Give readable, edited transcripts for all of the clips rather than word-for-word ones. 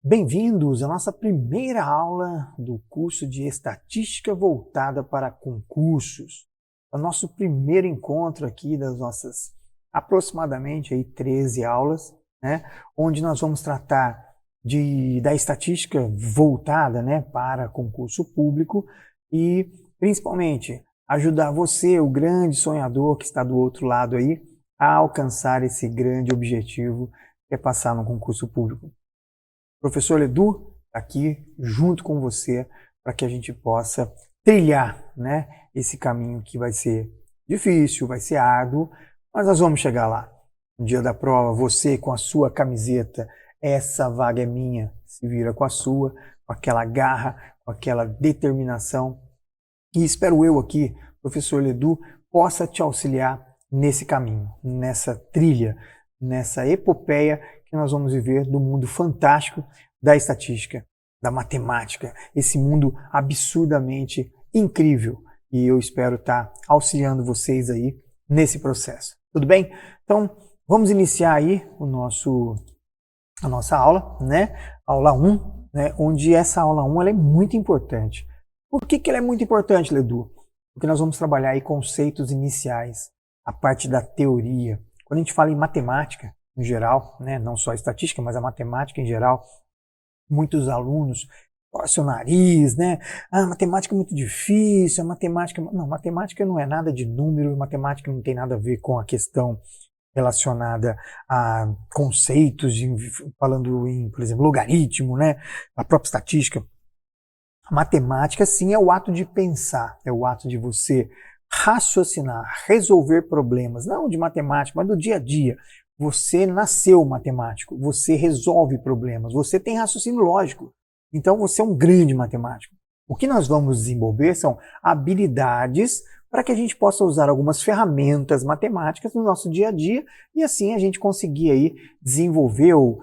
Bem-vindos à nossa primeira aula do curso de Estatística voltada para concursos. É o nosso primeiro encontro aqui das nossas aproximadamente aí 13 aulas, né, onde nós vamos tratar da estatística voltada, né, para concurso público e principalmente ajudar você, o grande sonhador que está do outro lado aí, a alcançar esse grande objetivo que é passar no concurso público. Professor Edu aqui junto com você para que a gente possa trilhar, né, esse caminho que vai ser difícil, vai ser árduo, mas nós vamos chegar lá. No dia da prova, você com a sua camiseta, essa vaga é minha, se vira com a sua, com aquela garra, com aquela determinação. E espero eu aqui, professor Edu, possa te auxiliar nesse caminho, nessa trilha, nessa epopeia que nós vamos viver do mundo fantástico da estatística, da matemática, esse mundo absurdamente incrível. E eu espero estar auxiliando vocês aí nesse processo. Tudo bem? Então, vamos iniciar aí a nossa aula, né? Aula 1, né? Onde essa aula 1 ela é muito importante. Por que ela é muito importante, Edu? Porque nós vamos trabalhar aí conceitos iniciais, a parte da teoria. Quando a gente fala em matemática, em geral, né, não só a estatística, mas a matemática em geral, muitos alunos torcem o nariz, né? Ah, matemática é muito difícil, a matemática... Não, matemática não é nada de número, matemática não tem nada a ver com a questão relacionada a conceitos, falando em, por exemplo, logaritmo, né? A própria estatística. A matemática, sim, é o ato de pensar, é o ato de você raciocinar, resolver problemas, não de matemática, mas do dia a dia. Você nasceu matemático, você resolve problemas, você tem raciocínio lógico, então você é um grande matemático. O que nós vamos desenvolver são habilidades para que a gente possa usar algumas ferramentas matemáticas no nosso dia a dia e assim a gente conseguir aí desenvolver ou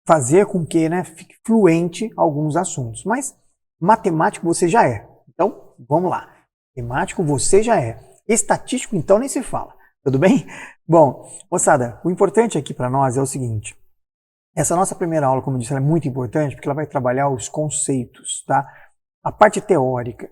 fazer com que, né, fique fluente alguns assuntos. Mas matemático você já é. Então, vamos lá. Matemático você já é. Estatístico, então, nem se fala. Tudo bem? Bom, moçada, o importante aqui para nós é o seguinte. Essa nossa primeira aula, como eu disse, ela é muito importante porque ela vai trabalhar os conceitos, tá? A parte teórica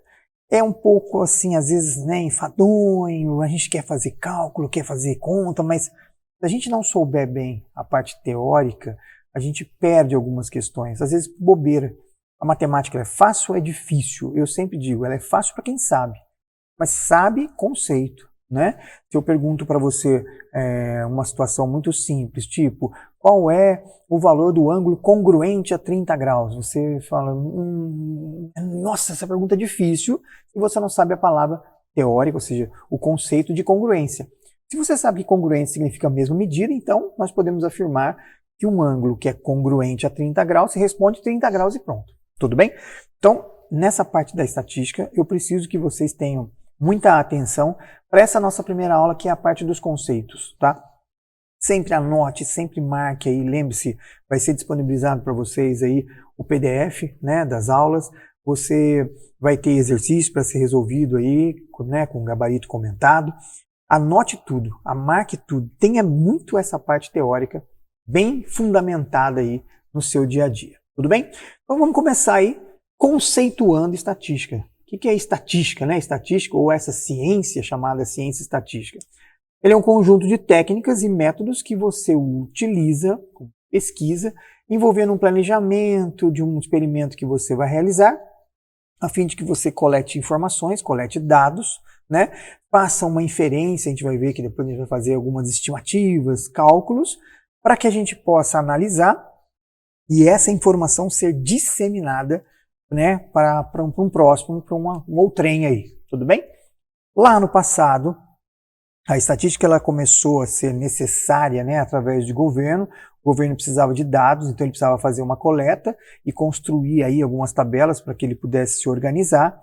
é um pouco assim, às vezes, né, enfadonho, a gente quer fazer cálculo, quer fazer conta, mas se a gente não souber bem a parte teórica, a gente perde algumas questões, às vezes bobeira. A matemática é fácil ou é difícil? Eu sempre digo, ela é fácil para quem sabe, mas sabe conceito, né? Se eu pergunto para você uma situação muito simples, tipo, qual é o valor do ângulo congruente a 30 graus? Você fala, nossa, essa pergunta é difícil, se você não sabe a palavra teórica, ou seja, o conceito de congruência. Se você sabe que congruência significa a mesma medida, então nós podemos afirmar que um ângulo que é congruente a 30 graus se responde 30 graus e pronto. Tudo bem? Então, nessa parte da estatística, eu preciso que vocês tenham muita atenção para essa nossa primeira aula, que é a parte dos conceitos, tá? Sempre anote, sempre marque aí, lembre-se, vai ser disponibilizado para vocês aí o PDF, né, das aulas. Você vai ter exercício para ser resolvido aí, né, com gabarito comentado. Anote tudo, marque tudo. Tenha muito essa parte teórica bem fundamentada aí no seu dia a dia. Tudo bem? Então vamos começar aí conceituando estatística. O que é estatística, né? Estatística, ou essa ciência chamada ciência estatística. Ele é um conjunto de técnicas e métodos que você utiliza, com pesquisa, envolvendo um planejamento de um experimento que você vai realizar, a fim de que você colete informações, colete dados, né? Faça uma inferência, a gente vai ver que depois a gente vai fazer algumas estimativas, cálculos, para que a gente possa analisar e essa informação ser disseminada, né, para um próximo, para um outrem aí, tudo bem? Lá no passado, a estatística ela começou a ser necessária, né, através de governo. O governo precisava de dados, então ele precisava fazer uma coleta e construir aí algumas tabelas para que ele pudesse se organizar.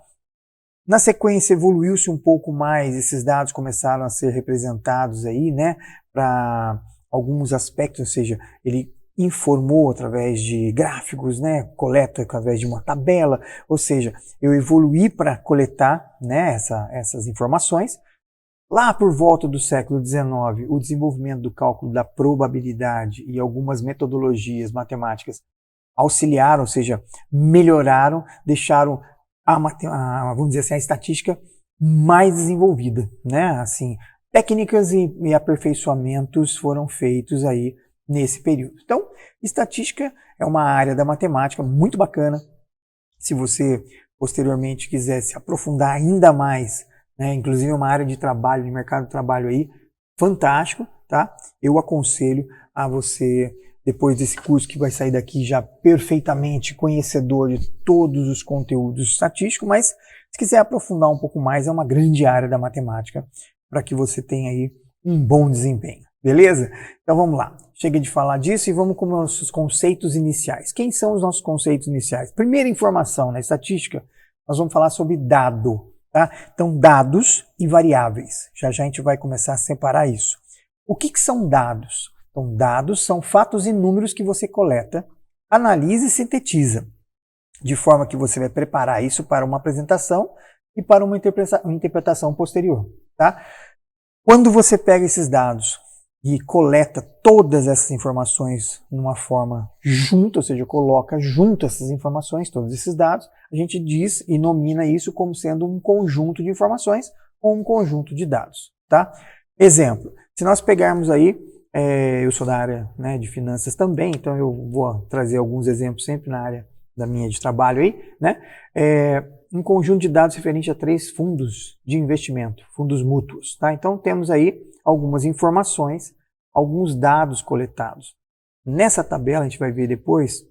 Na sequência evoluiu-se um pouco mais, esses dados começaram a ser representados aí, né, para alguns aspectos, ou seja, ele informou através de gráficos, né, coleta através de uma tabela, ou seja, eu evoluí para coletar, né, essas informações. Lá por volta do século XIX, o desenvolvimento do cálculo da probabilidade e algumas metodologias matemáticas auxiliaram, ou seja, melhoraram, deixaram vamos dizer assim, a estatística mais desenvolvida, né? Assim, técnicas e aperfeiçoamentos foram feitos aí nesse período. Então, estatística é uma área da matemática muito bacana. Se você posteriormente quiser se aprofundar ainda mais, né, inclusive uma área de trabalho, de mercado de trabalho aí, fantástico, tá? Eu aconselho a você, depois desse curso que vai sair daqui já perfeitamente conhecedor de todos os conteúdos estatísticos, mas se quiser aprofundar um pouco mais, é uma grande área da matemática para que você tenha aí um bom desempenho, beleza? Então vamos lá, chega de falar disso e vamos com os nossos conceitos iniciais. Quem são os nossos conceitos iniciais? Primeira informação na estatística, nós vamos falar sobre dado, tá? Então dados e variáveis, já já a gente vai começar a separar isso. O que são dados? Então dados são fatos e números que você coleta, analisa e sintetiza, de forma que você vai preparar isso para uma apresentação e para uma interpretação posterior, tá? Quando você pega esses dados e coleta todas essas informações numa forma junta, ou seja, coloca junto essas informações, todos esses dados, a gente diz e nomina isso como sendo um conjunto de informações ou um conjunto de dados, tá? Exemplo, se nós pegarmos aí, eu sou da área, né, de finanças também, então eu vou trazer alguns exemplos sempre na área da minha de trabalho aí, né? Um conjunto de dados referente a 3 fundos de investimento, fundos mútuos, tá? Então temos aí algumas informações, alguns dados coletados. Nessa tabela a gente vai ver depois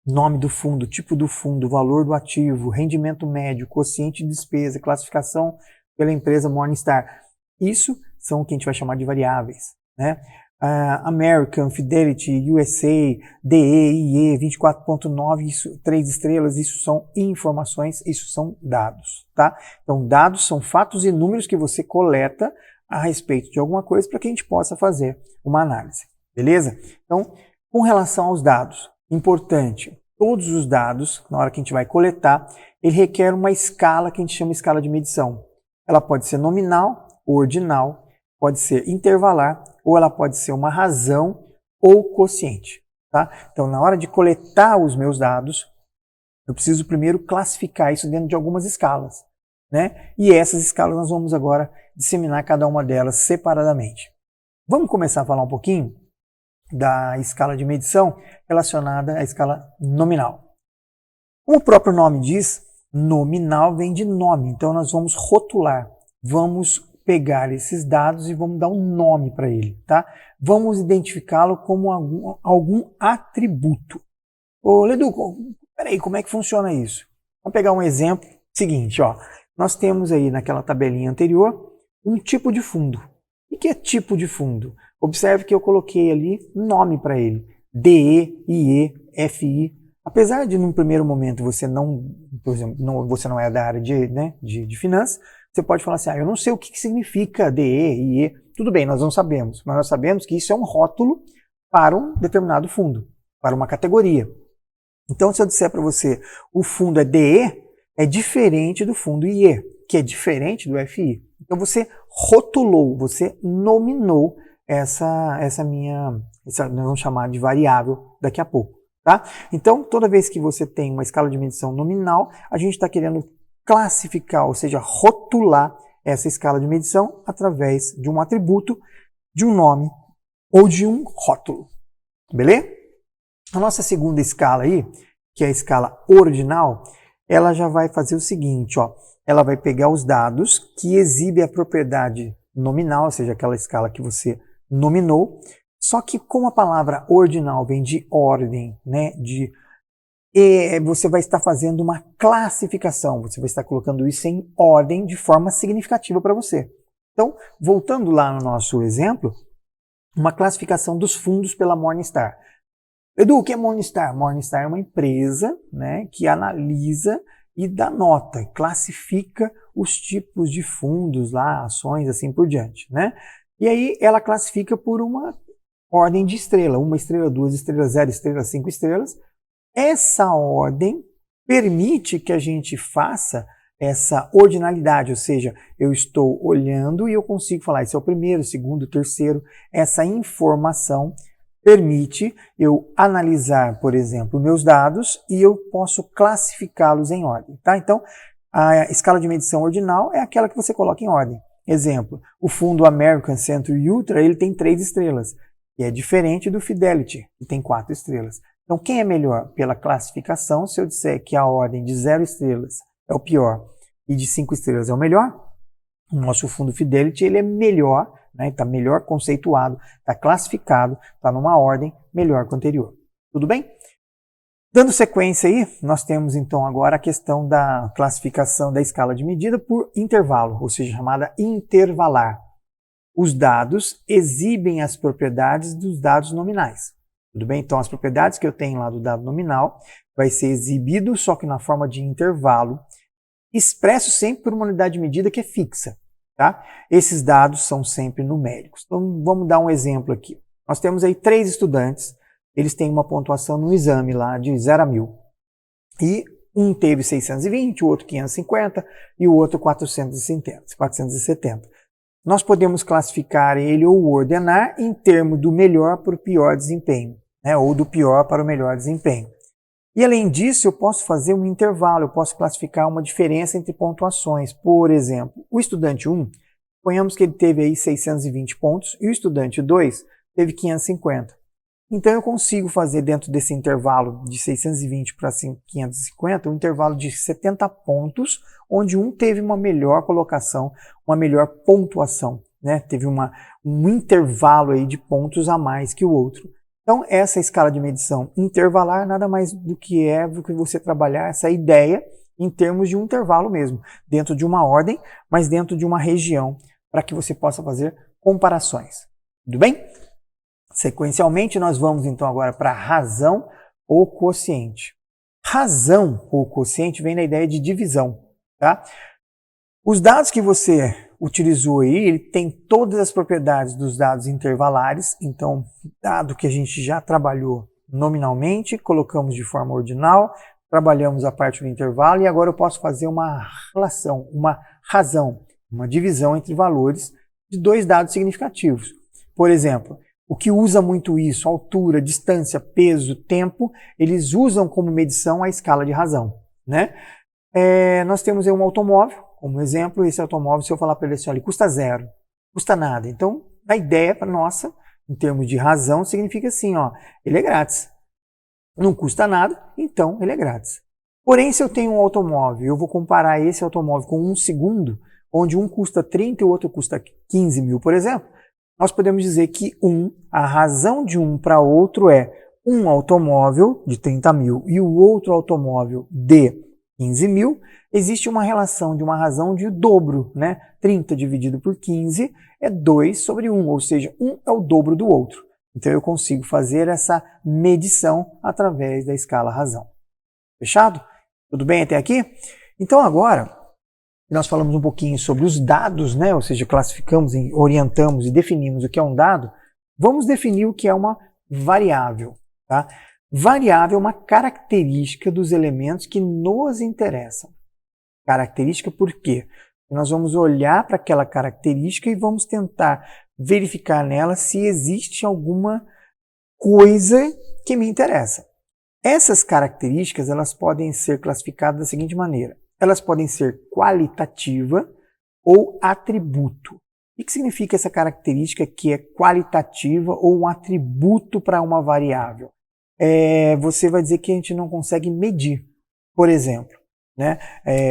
nome do fundo, tipo do fundo, valor do ativo, rendimento médio, quociente de despesa, classificação pela empresa Morningstar. Isso são o que a gente vai chamar de variáveis, né? American, Fidelity, USA, DE, IE, 24.9, isso 3 estrelas, isso são informações, isso são dados, tá? Então dados são fatos e números que você coleta a respeito de alguma coisa para que a gente possa fazer uma análise, beleza? Então, com relação aos dados, importante, todos os dados, na hora que a gente vai coletar, ele requer uma escala que a gente chama de escala de medição. Ela pode ser nominal, ordinal, pode ser intervalar, ou ela pode ser uma razão ou quociente, tá? Então, na hora de coletar os meus dados, eu preciso primeiro classificar isso dentro de algumas escalas, né? E essas escalas nós vamos agora disseminar cada uma delas separadamente. Vamos começar a falar um pouquinho da escala de medição relacionada à escala nominal. Como o próprio nome diz, nominal vem de nome, então nós vamos rotular, vamos pegar esses dados e vamos dar um nome para ele, tá? Vamos identificá-lo como algum atributo. Ô, Ledu, peraí, como é que funciona isso? Vamos pegar um exemplo seguinte, ó. Nós temos aí naquela tabelinha anterior um tipo de fundo. O que é tipo de fundo? Observe que eu coloquei ali nome para ele. DE, IE, FI. Apesar de, num primeiro momento, você não, por exemplo, você não é da área de finanças, você pode falar assim, eu não sei o que significa DE, IE. Tudo bem, nós não sabemos, mas nós sabemos que isso é um rótulo para um determinado fundo, para uma categoria. Então, se eu disser para você, o fundo é DE, é diferente do fundo IE, que é diferente do FI. Então, você rotulou, você nominou nós vamos chamar de variável daqui a pouco, tá? Então, toda vez que você tem uma escala de medição nominal, a gente está querendo classificar, ou seja, rotular essa escala de medição através de um atributo, de um nome ou de um rótulo, beleza? A nossa segunda escala aí, que é a escala ordinal, ela já vai fazer o seguinte, ó, ela vai pegar os dados que exibem a propriedade nominal, ou seja, aquela escala que você nominou, só que como a palavra ordinal vem de ordem, né, você vai estar fazendo uma classificação, você vai estar colocando isso em ordem de forma significativa para você. Então, voltando lá no nosso exemplo, uma classificação dos fundos pela Morningstar. Edu, o que é Morningstar? Morningstar é uma empresa, né, que analisa e dá nota, classifica os tipos de fundos lá, ações, assim por diante, né? E aí ela classifica por uma ordem de estrela, 1 estrela, 2 estrelas, 0 estrelas, 5 estrelas. Essa ordem permite que a gente faça essa ordinalidade, ou seja, eu estou olhando e eu consigo falar, esse é o primeiro, segundo, terceiro, essa informação permite eu analisar, por exemplo, meus dados e eu posso classificá-los em ordem, tá? Então, a escala de medição ordinal é aquela que você coloca em ordem. Exemplo, o fundo American Century Ultra, ele tem 3 estrelas, e é diferente do Fidelity, que tem 4 estrelas. Então, quem é melhor? Pela classificação, se eu disser que a ordem de 0 estrelas é o pior e de 5 estrelas é o melhor, o nosso fundo Fidelity ele é melhor, né? Está melhor conceituado, está classificado, está numa ordem melhor que o anterior. Tudo bem? Dando sequência aí, nós temos então agora a questão da classificação da escala de medida por intervalo, ou seja, chamada intervalar. Os dados exibem as propriedades dos dados nominais. Tudo bem? Então, as propriedades que eu tenho lá do dado nominal vai ser exibido, só que na forma de intervalo, expresso sempre por uma unidade de medida que é fixa. Tá? Esses dados são sempre numéricos. Então, vamos dar um exemplo aqui. Nós temos aí 3 estudantes, eles têm uma pontuação no exame lá de 0 a 1000. E um teve 620, o outro 550 e o outro 470. Nós podemos classificar ele ou ordenar em termos do melhor para o pior desempenho, né? Ou do pior para o melhor desempenho. E além disso, eu posso fazer um intervalo, eu posso classificar uma diferença entre pontuações. Por exemplo, o estudante 1, suponhamos que ele teve aí 620 pontos e o estudante 2 teve 550. Então eu consigo fazer dentro desse intervalo de 620 para 550 um intervalo de 70 pontos, onde um teve uma melhor colocação, uma melhor pontuação, né? Teve um intervalo aí de pontos a mais que o outro. Então, essa escala de medição intervalar nada mais do que você trabalhar essa ideia em termos de um intervalo mesmo, dentro de uma ordem, mas dentro de uma região, para que você possa fazer comparações. Tudo bem? Sequencialmente, nós vamos então agora para razão ou quociente. Razão ou quociente vem da ideia de divisão, tá? Os dados que você utilizou aí, ele tem todas as propriedades dos dados intervalares, então, dado que a gente já trabalhou nominalmente, colocamos de forma ordinal, trabalhamos a parte do intervalo e agora eu posso fazer uma relação, uma razão, uma divisão entre valores de 2 dados significativos. Por exemplo, o que usa muito isso, altura, distância, peso, tempo, eles usam como medição a escala de razão, né? Nós temos aí um automóvel, como exemplo, esse automóvel, se eu falar para ele assim, olha, ele custa 0, custa nada. Então, a ideia para nossa, em termos de razão, significa assim, ó, ele é grátis. Não custa nada, então ele é grátis. Porém, se eu tenho um automóvel, eu vou comparar esse automóvel com um segundo, onde um custa 30 e o outro custa 15 mil, por exemplo, nós podemos dizer que a razão de um para outro é um automóvel de 30 mil e o outro automóvel de 15 mil, existe uma relação de uma razão de dobro, né? 30 dividido por 15 é 2 sobre 1, ou seja, um é o dobro do outro. Então eu consigo fazer essa medição através da escala razão. Fechado? Tudo bem até aqui? Então agora, nós falamos um pouquinho sobre os dados, né? Ou seja, classificamos, orientamos e definimos o que é um dado, vamos definir o que é uma variável, tá? Variável é uma característica dos elementos que nos interessam. Característica por quê? Nós vamos olhar para aquela característica e vamos tentar verificar nela se existe alguma coisa que me interessa. Essas características elas podem ser classificadas da seguinte maneira. Elas podem ser qualitativa ou atributo. O que significa essa característica que é qualitativa ou um atributo para uma variável? Você vai dizer que a gente não consegue medir, por exemplo. Né?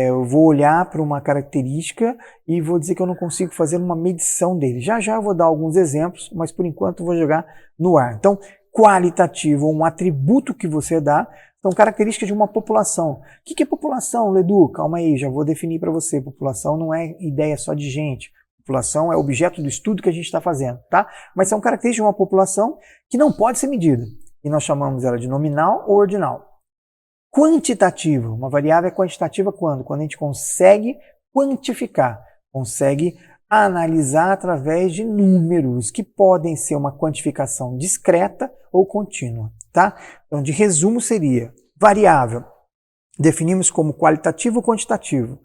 Eu vou olhar para uma característica e vou dizer que eu não consigo fazer uma medição dele. Já já eu vou dar alguns exemplos, mas por enquanto eu vou jogar no ar. Então, qualitativo, um atributo que você dá, são características de uma população. O que é população, Ledu? Calma aí, já vou definir para você. População não é ideia só de gente. População é objeto do estudo que a gente está fazendo, tá? Mas são características de uma população que não pode ser medida. E nós chamamos ela de nominal ou ordinal. Quantitativa. Uma variável é quantitativa quando? Quando a gente consegue quantificar, consegue analisar através de números, que podem ser uma quantificação discreta ou contínua, tá? Então, de resumo seria, variável, definimos como qualitativo ou quantitativo.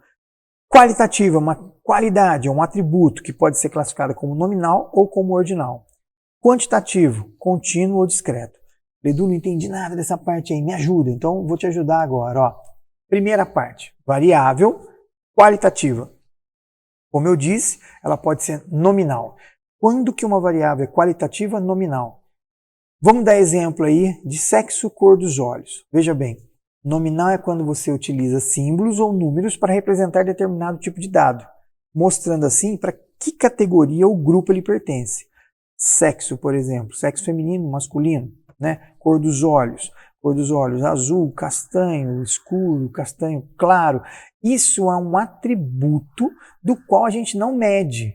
Qualitativa é uma qualidade, é um atributo que pode ser classificado como nominal ou como ordinal. Quantitativo, contínuo ou discreto. Edu, não entendi nada dessa parte aí, me ajuda. Então, vou te ajudar agora. Ó. Primeira parte, variável qualitativa. Como eu disse, ela pode ser nominal. Quando que uma variável é qualitativa? Nominal. Vamos dar exemplo aí de sexo, cor dos olhos. Veja bem, nominal é quando você utiliza símbolos ou números para representar determinado tipo de dado, mostrando assim para que categoria ou grupo ele pertence. Sexo, por exemplo, sexo feminino, masculino, né? Cor dos olhos azul, castanho, escuro, castanho claro. Isso é um atributo do qual a gente não mede.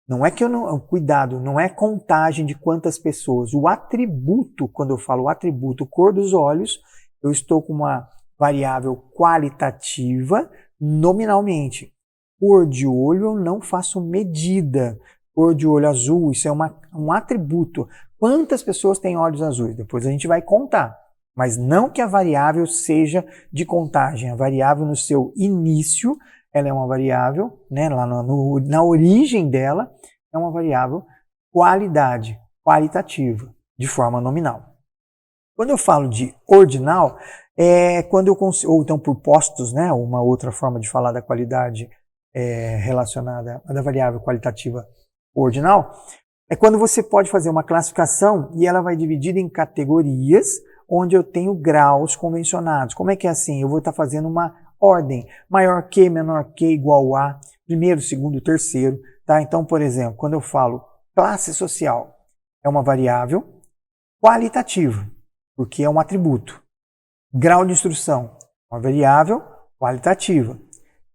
Não é que eu não... Cuidado, não é contagem de quantas pessoas. O atributo, quando eu falo atributo cor dos olhos, eu estou com uma variável qualitativa nominalmente. Cor de olho eu não faço medida. Cor de olho azul, isso é um atributo. Quantas pessoas têm olhos azuis? Depois a gente vai contar. Mas não que a variável seja de contagem. A variável no seu início, ela é uma variável, né, lá na origem dela, é uma variável qualidade, qualitativa, de forma nominal. Quando eu falo de ordinal, é quando eu consigo, ou então por postos, né, uma outra forma de falar da qualidade relacionada à da variável qualitativa ordinal, é quando você pode fazer uma classificação e ela vai dividida em categorias onde eu tenho graus convencionados. Como é que é assim? Eu vou estar fazendo uma ordem, maior que, menor que, igual a, primeiro, segundo, terceiro. Tá? Então, por exemplo, quando eu falo classe social, é uma variável qualitativa, porque é um atributo. Grau de instrução, uma variável qualitativa,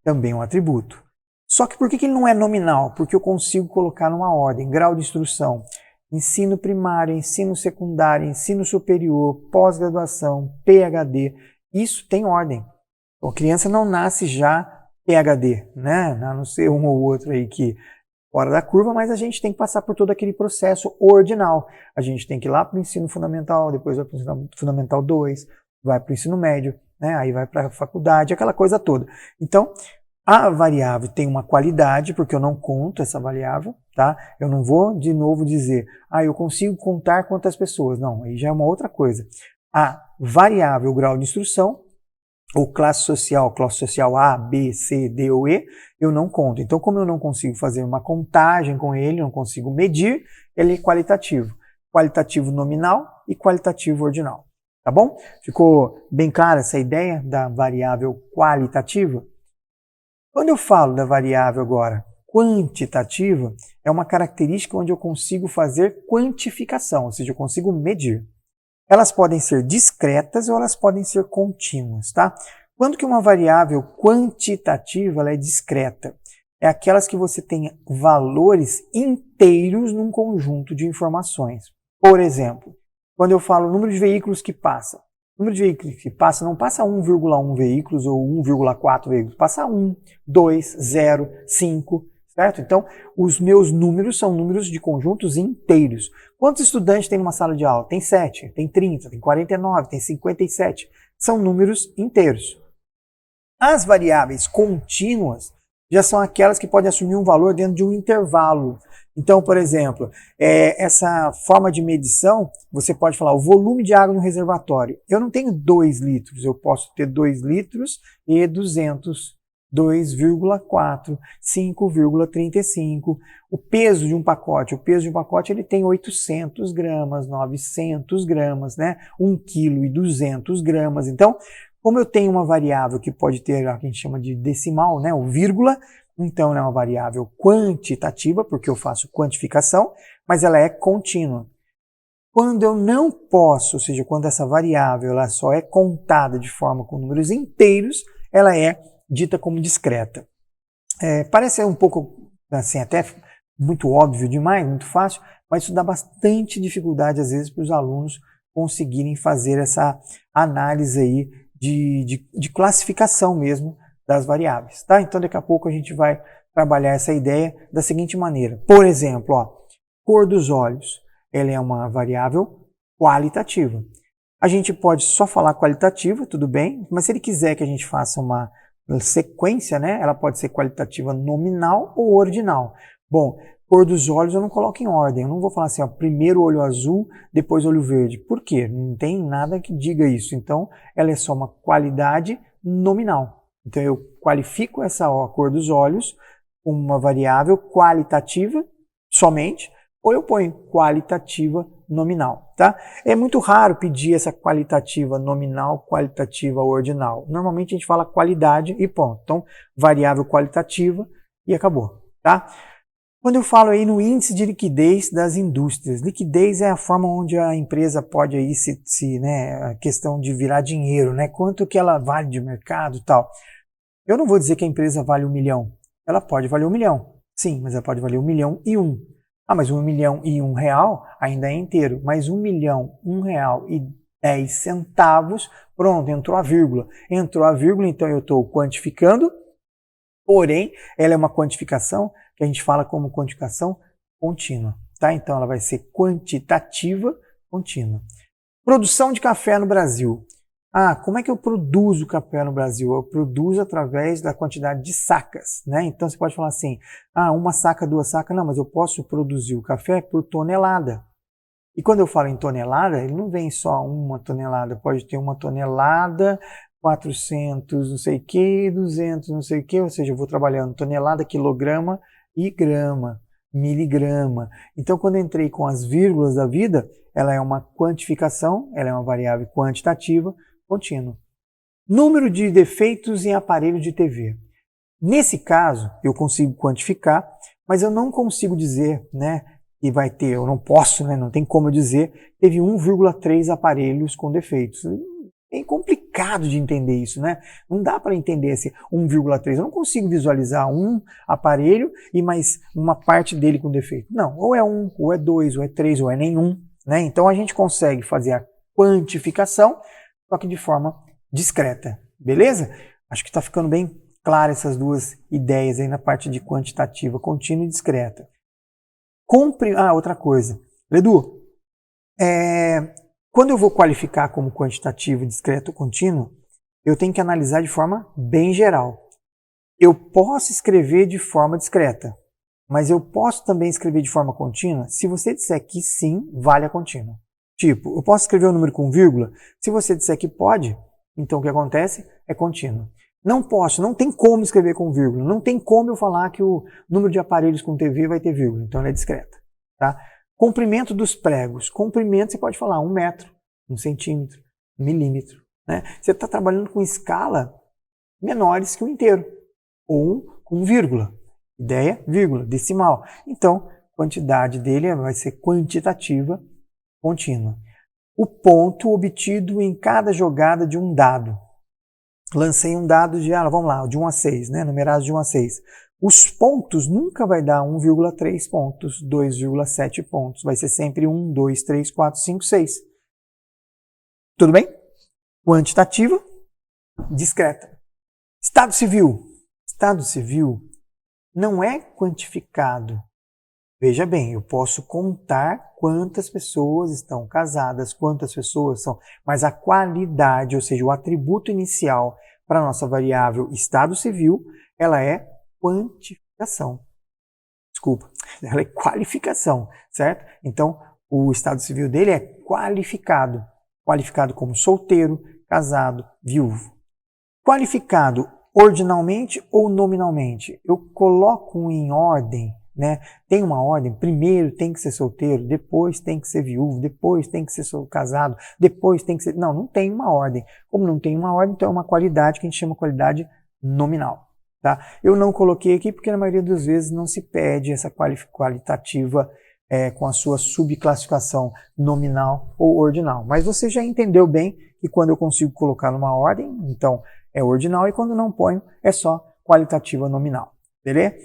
também um atributo. Só que por que ele não é nominal? Porque eu consigo colocar numa ordem. Grau de instrução, ensino primário, ensino secundário, ensino superior, pós-graduação, PhD. Isso tem ordem. A criança não nasce já PhD, né? A não ser um ou outro aí que fora da curva, mas a gente tem que passar por todo aquele processo ordinal. A gente tem que ir lá para o ensino fundamental, depois vai para o ensino fundamental 2, vai para o ensino médio, né? Aí vai para a faculdade, aquela coisa toda. Então, a variável tem uma qualidade, porque eu não conto essa variável, tá? Eu não vou de novo dizer, eu consigo contar quantas pessoas. Não, aí já é uma outra coisa. A variável grau de instrução, ou classe social A, B, C, D ou E, eu não conto. Então, como eu não consigo fazer uma contagem com ele, não consigo medir, ele é qualitativo. Qualitativo nominal e qualitativo ordinal. Tá bom? Ficou bem clara essa ideia da variável qualitativa? Quando eu falo da variável agora quantitativa, é uma característica onde eu consigo fazer quantificação, ou seja, eu consigo medir. Elas podem ser discretas ou elas podem ser contínuas, tá? Quando que uma variável quantitativa ela é discreta? É aquelas que você tem valores inteiros num conjunto de informações. Por exemplo, quando eu falo número de veículos que passam, o número de veículos que passa não passa 1,1 veículos ou 1,4 veículos, passa 1, 2, 0, 5, certo? Então, os meus números são números de conjuntos inteiros. Quantos estudantes tem numa sala de aula? Tem 7, tem 30, tem 49, tem 57. São números inteiros. As variáveis contínuas já são aquelas que podem assumir um valor dentro de um intervalo. Então, por exemplo, essa forma de medição, você pode falar o volume de água no reservatório. Eu não tenho 2 litros, eu posso ter 2 litros e 200, 2,4, 5,35. O peso de um pacote, ele tem 800 gramas, 900 gramas, né? 1,2 kg. Então, como eu tenho uma variável que pode ter o que a gente chama de decimal, né? O vírgula, então, é uma variável quantitativa, porque eu faço quantificação, mas ela é contínua. Quando eu não posso, ou seja, quando essa variável ela só é contada de forma com números inteiros, ela é dita como discreta. Parece ser um pouco, assim, até muito óbvio demais, muito fácil, mas isso dá bastante dificuldade, às vezes, para os alunos conseguirem fazer essa análise aí de classificação mesmo, das variáveis, tá? Então daqui a pouco a gente vai trabalhar essa ideia da seguinte maneira. Por exemplo, cor dos olhos, ela é uma variável qualitativa. A gente pode só falar qualitativa, tudo bem, mas se ele quiser que a gente faça uma sequência, né, ela pode ser qualitativa nominal ou ordinal. Bom, Cor dos olhos eu não coloco em ordem. Eu não vou falar assim, ó, primeiro olho azul, depois olho verde. Por quê? Não tem nada que diga isso. Então, ela é só uma qualidade nominal. Então, eu qualifico essa cor dos olhos com uma variável qualitativa somente, ou eu ponho qualitativa nominal, tá? É muito raro pedir essa qualitativa nominal, qualitativa ordinal. Normalmente a gente fala qualidade e ponto. Então, variável qualitativa e acabou, tá? Quando eu falo aí no índice de liquidez das indústrias, liquidez é a forma onde a empresa pode aí né, a questão de virar dinheiro, né? Quanto que ela vale de mercado e tal. Eu não vou dizer que a empresa vale 1 milhão. Ela pode valer 1 milhão. Sim, mas ela pode valer 1 milhão e 1. Ah, mas 1 milhão e 1 real ainda é inteiro. Mas 1 milhão, 1 real e 10 centavos, pronto, entrou a vírgula. Entrou a vírgula, então eu estou quantificando, porém, ela é uma quantificação que a gente fala como quantificação contínua, tá? Então ela vai ser quantitativa contínua. Produção de café no Brasil. Ah, como é que eu produzo café no Brasil? Eu produzo através da quantidade de sacas, né? Então você pode falar assim, ah, 1 saca, 2 sacas, não, mas eu posso produzir o café por tonelada. E quando eu falo em tonelada, ele não vem só 1 tonelada, pode ter 1 tonelada, 400 não sei o que, 200 não sei o que, ou seja, eu vou trabalhando tonelada, quilograma e grama, miligrama. Então quando eu entrei com as vírgulas da vida, ela é uma quantificação, ela é uma variável quantitativa contínua. Número de defeitos em aparelho de TV. Nesse caso, eu consigo quantificar, mas eu não consigo dizer, né, que vai ter, eu não posso, né, não tem como eu dizer, teve 1,3 aparelhos com defeitos. É complicado de entender isso, né? Não dá para entender esse 1,3. Eu não consigo visualizar um aparelho e mais uma parte dele com defeito. Não, ou é 1, ou é 2, ou é 3, ou é nenhum, né? Então a gente consegue fazer a quantificação, só que de forma discreta, beleza? Acho que está ficando bem claro essas duas ideias aí na parte de quantitativa contínua e discreta. Outra coisa. Ledu, quando eu vou qualificar como quantitativo, discreto ou contínuo, eu tenho que analisar de forma bem geral. Eu posso escrever de forma discreta, mas eu posso também escrever de forma contínua se você disser que sim, vale a contínua. Tipo, eu posso escrever um número com vírgula? Se você disser que pode, então o que acontece é contínuo. Não posso, não tem como escrever com vírgula, não tem como eu falar que o número de aparelhos com TV vai ter vírgula, então ela é discreta. Tá? Comprimento dos pregos. Comprimento você pode falar 1 metro, 1 centímetro, 1 milímetro. Né? Você está trabalhando com escala menores que o inteiro, ou com vírgula. Ideia, vírgula, decimal. Então, a quantidade dele vai ser quantitativa contínua. O ponto obtido em cada jogada de um dado. Lancei um dado de, vamos lá, de 1 a 6, né? Numerados de 1 a 6. Os pontos nunca vai dar 1,3 pontos, 2,7 pontos. Vai ser sempre 1, 2, 3, 4, 5, 6. Tudo bem? Quantitativa, discreta. Estado civil. Estado civil não é quantificado. Veja bem, eu posso contar quantas pessoas estão casadas, quantas pessoas são, mas a qualidade, ou seja, o atributo inicial para a nossa variável estado civil, ela é quantificação. Desculpa, ela é qualificação, certo? Então, o estado civil dele é qualificado. Qualificado como solteiro, casado, viúvo. Qualificado ordinalmente ou nominalmente? Eu coloco em ordem, né? Tem uma ordem, primeiro tem que ser solteiro, depois tem que ser viúvo, depois tem que ser casado, depois tem que ser... Não tem uma ordem. Como não tem uma ordem, então é uma qualidade que a gente chama de qualidade nominal. Tá? Eu não coloquei aqui porque na maioria das vezes não se pede essa qualitativa com a sua subclassificação nominal ou ordinal. Mas você já entendeu bem que quando eu consigo colocar numa ordem, então é ordinal, e quando não ponho, é só qualitativa nominal. Beleza?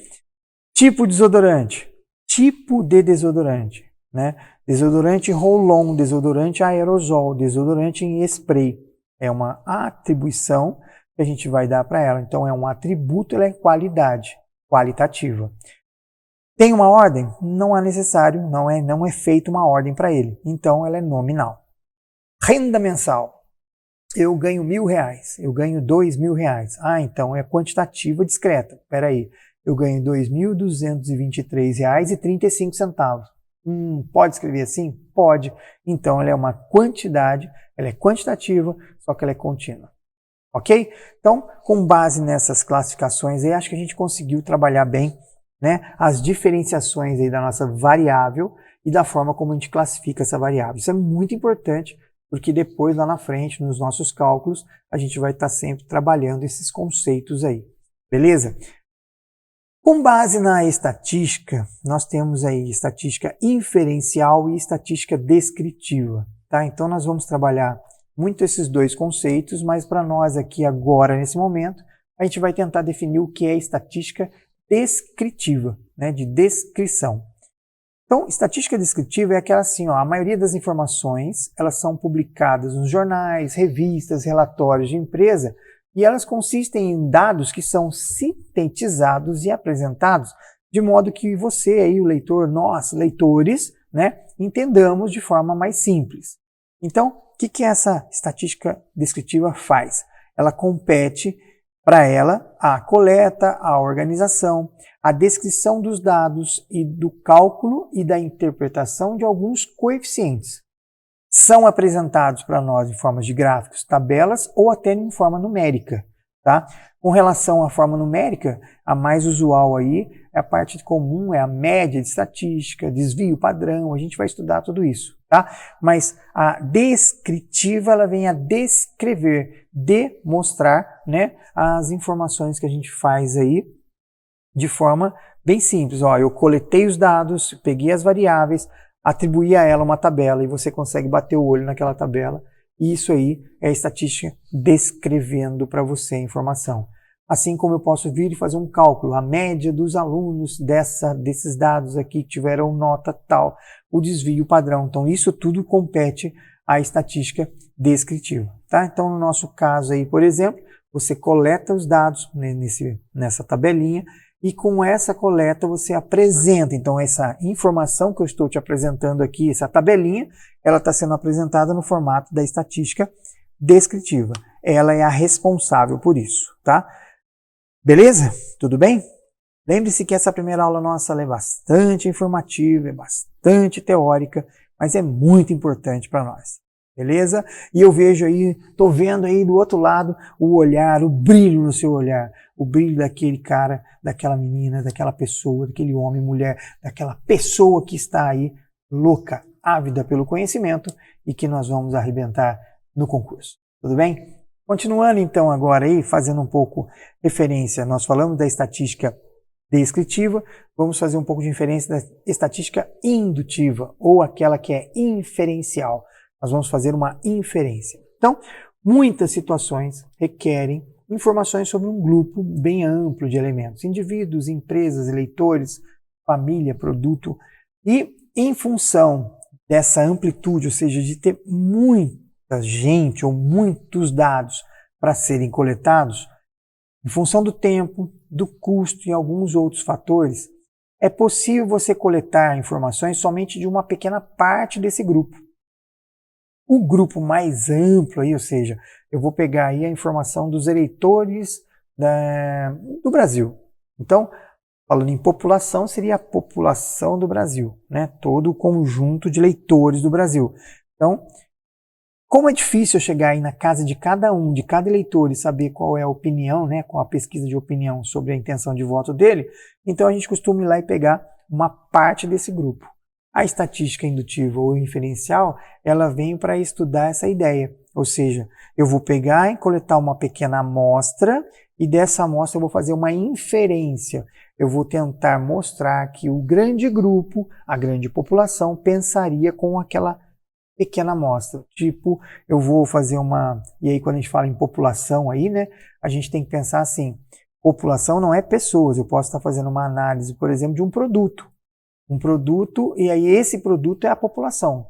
Tipo de desodorante. Tipo de desodorante. Né? Desodorante roll-on, desodorante aerosol, desodorante em spray. É uma atribuição que a gente vai dar para ela. Então é um atributo, ela é qualidade, qualitativa. Tem uma ordem? Não é necessário, não é feita uma ordem para ele. Então ela é nominal. Renda mensal. Eu ganho R$1.000, eu ganho R$2.000. Então é quantitativa discreta. Espera aí, eu ganho R$ 2.223,35. Pode escrever assim? Pode. Então, ela é uma quantidade, ela é quantitativa, só que ela é contínua. Ok? Então, com base nessas classificações aí, acho que a gente conseguiu trabalhar bem, né, as diferenciações aí da nossa variável e da forma como a gente classifica essa variável. Isso é muito importante, porque depois, lá na frente, nos nossos cálculos, a gente vai estar sempre trabalhando esses conceitos aí. Beleza? Com base na estatística, nós temos aí estatística inferencial e estatística descritiva. Tá? Então, nós vamos trabalhar muito esses dois conceitos, mas para nós aqui agora, nesse momento, a gente vai tentar definir o que é estatística descritiva, né, de descrição. Então, estatística descritiva é aquela assim, ó, a maioria das informações, elas são publicadas nos jornais, revistas, relatórios de empresa, e elas consistem em dados que são sintetizados e apresentados de modo que você aí, o leitor, nós, leitores, né, entendamos de forma mais simples. Então, o que essa estatística descritiva faz? Ela compete para ela a coleta, a organização, a descrição dos dados e do cálculo e da interpretação de alguns coeficientes. São apresentados para nós em formas de gráficos, tabelas ou até em forma numérica. Tá? Com relação à forma numérica, a mais usual aí, a parte comum é a média de estatística, desvio padrão, a gente vai estudar tudo isso. Tá? Mas a descritiva, ela vem a descrever, demonstrar, né, as informações que a gente faz aí de forma bem simples. Ó, eu coletei os dados, peguei as variáveis, atribuí a ela uma tabela e você consegue bater o olho naquela tabela. E isso aí é a estatística descrevendo para você a informação. Assim como eu posso vir e fazer um cálculo, a média dos alunos desses dados aqui que tiveram nota tal, o desvio padrão. Então isso tudo compete à estatística descritiva. Tá? Então no nosso caso aí, por exemplo, você coleta os dados nessa tabelinha e com essa coleta você apresenta. Então essa informação que eu estou te apresentando aqui, essa tabelinha, ela está sendo apresentada no formato da estatística descritiva. Ela é a responsável por isso, tá? Beleza? Tudo bem? Lembre-se que essa primeira aula nossa ela é bastante informativa, é bastante teórica, mas é muito importante para nós. Beleza? E eu vejo aí, estou vendo aí do outro lado o olhar, o brilho no seu olhar, o brilho daquele cara, daquela menina, daquela pessoa, daquele homem, mulher, daquela pessoa que está aí louca, ávida pelo conhecimento e que nós vamos arrebentar no concurso. Tudo bem? Continuando então agora aí, fazendo um pouco referência, nós falamos da estatística descritiva, vamos fazer um pouco de referência da estatística indutiva, ou aquela que é inferencial. Nós vamos fazer uma inferência. Então, muitas situações requerem informações sobre um grupo bem amplo de elementos, indivíduos, empresas, eleitores, família, produto, e em função dessa amplitude, ou seja, de ter muita gente ou muitos dados para serem coletados, em função do tempo, do custo e alguns outros fatores, é possível você coletar informações somente de uma pequena parte desse grupo. O grupo mais amplo, aí, ou seja, eu vou pegar aí a informação dos eleitores do Brasil. Então, falando em população, seria a população do Brasil, né? Todo o conjunto de eleitores do Brasil. Então, como é difícil eu chegar aí na casa de cada um, de cada eleitor e saber qual é a opinião, né, qual a pesquisa de opinião sobre a intenção de voto dele, então a gente costuma ir lá e pegar uma parte desse grupo. A estatística indutiva ou inferencial, ela vem para estudar essa ideia, ou seja, eu vou pegar e coletar uma pequena amostra e dessa amostra eu vou fazer uma inferência. Eu vou tentar mostrar que o grande grupo, a grande população, pensaria com aquela pequena amostra. Tipo, eu vou fazer uma... E aí quando a gente fala em população aí, né, a gente tem que pensar assim, população não é pessoas, eu posso estar fazendo uma análise, por exemplo, de um produto. Um produto, e aí esse produto é a população.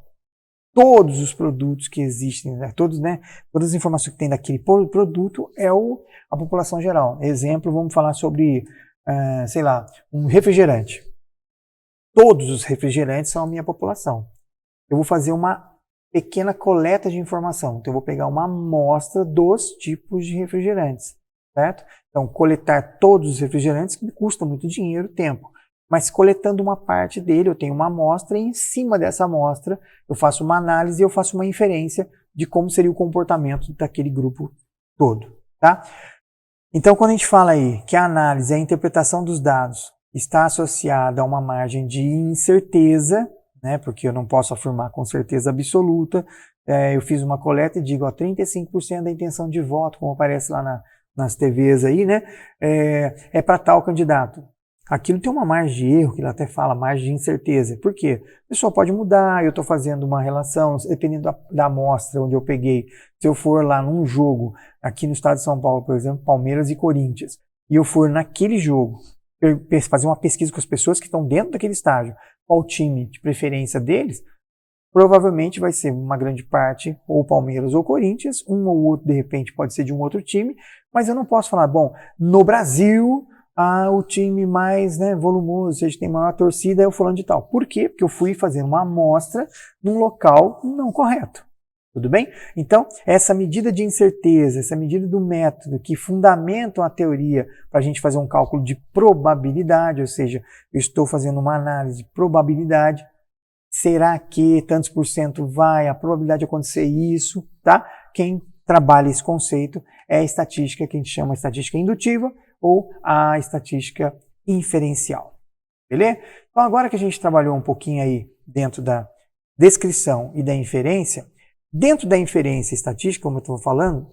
Todos os produtos que existem, né, todas as informações que tem daquele produto é a população geral. Exemplo, vamos falar sobre, sei lá, um refrigerante. Todos os refrigerantes são a minha população. Eu vou fazer uma pequena coleta de informação. Então, eu vou pegar uma amostra dos tipos de refrigerantes. certo? Então, coletar todos os refrigerantes me custa muito dinheiro e tempo. Mas coletando uma parte dele, eu tenho uma amostra e em cima dessa amostra eu faço uma análise e eu faço uma inferência de como seria o comportamento daquele grupo todo, tá? Então, quando a gente fala aí que a análise, a interpretação dos dados está associada a uma margem de incerteza, né, porque eu não posso afirmar com certeza absoluta, eu fiz uma coleta e digo, ó, 35% da intenção de voto, como aparece lá nas TVs aí, né, é para tal candidato. Aquilo tem uma margem de erro, que ele até fala, margem de incerteza. Por quê? A pessoa pode mudar, eu estou fazendo uma relação, dependendo da amostra onde eu peguei. Se eu for lá num jogo, aqui no estado de São Paulo, por exemplo, Palmeiras e Corinthians, e eu for naquele jogo, fazer uma pesquisa com as pessoas que estão dentro daquele estádio, qual time de preferência deles, provavelmente vai ser uma grande parte ou Palmeiras ou Corinthians, um ou outro de repente pode ser de um outro time, mas eu não posso falar, bom, no Brasil o time mais, né, volumoso, ou seja, tem maior torcida é o fulano de tal. Por quê? Porque eu fui fazer uma amostra num local não correto. Tudo bem? Então, essa medida de incerteza, essa medida do método que fundamentam a teoria para a gente fazer um cálculo de probabilidade, ou seja, eu estou fazendo uma análise de probabilidade, será que tantos por cento vai, a probabilidade de acontecer isso, tá? Quem trabalha esse conceito é a estatística que a gente chama de estatística indutiva ou a estatística inferencial. Beleza? Então, agora que a gente trabalhou um pouquinho aí dentro da descrição e da inferência, dentro da inferência estatística, como eu estou falando,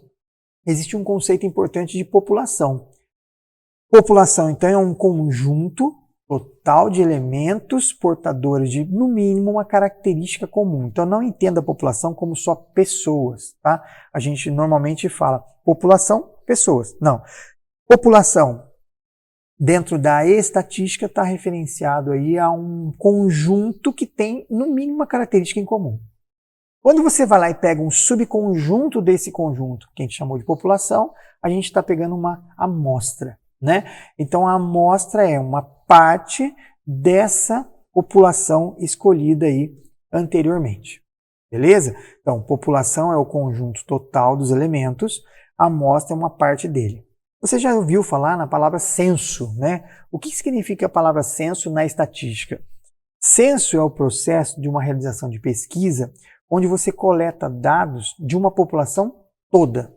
existe um conceito importante de população. População, então, é um conjunto total de elementos portadores de, no mínimo, uma característica comum. Então, não entenda a população como só pessoas, tá? A gente normalmente fala população, pessoas. Não. População, dentro da estatística, está referenciado aí a um conjunto que tem, no mínimo, uma característica em comum. Quando você vai lá e pega um subconjunto desse conjunto, que a gente chamou de população, a gente está pegando uma amostra, né? Então, a amostra é uma parte dessa população escolhida aí anteriormente. Beleza? Então, população é o conjunto total dos elementos, a amostra é uma parte dele. Você já ouviu falar na palavra censo, né? O que significa a palavra censo na estatística? Censo é o processo de uma realização de pesquisa onde você coleta dados de uma população toda.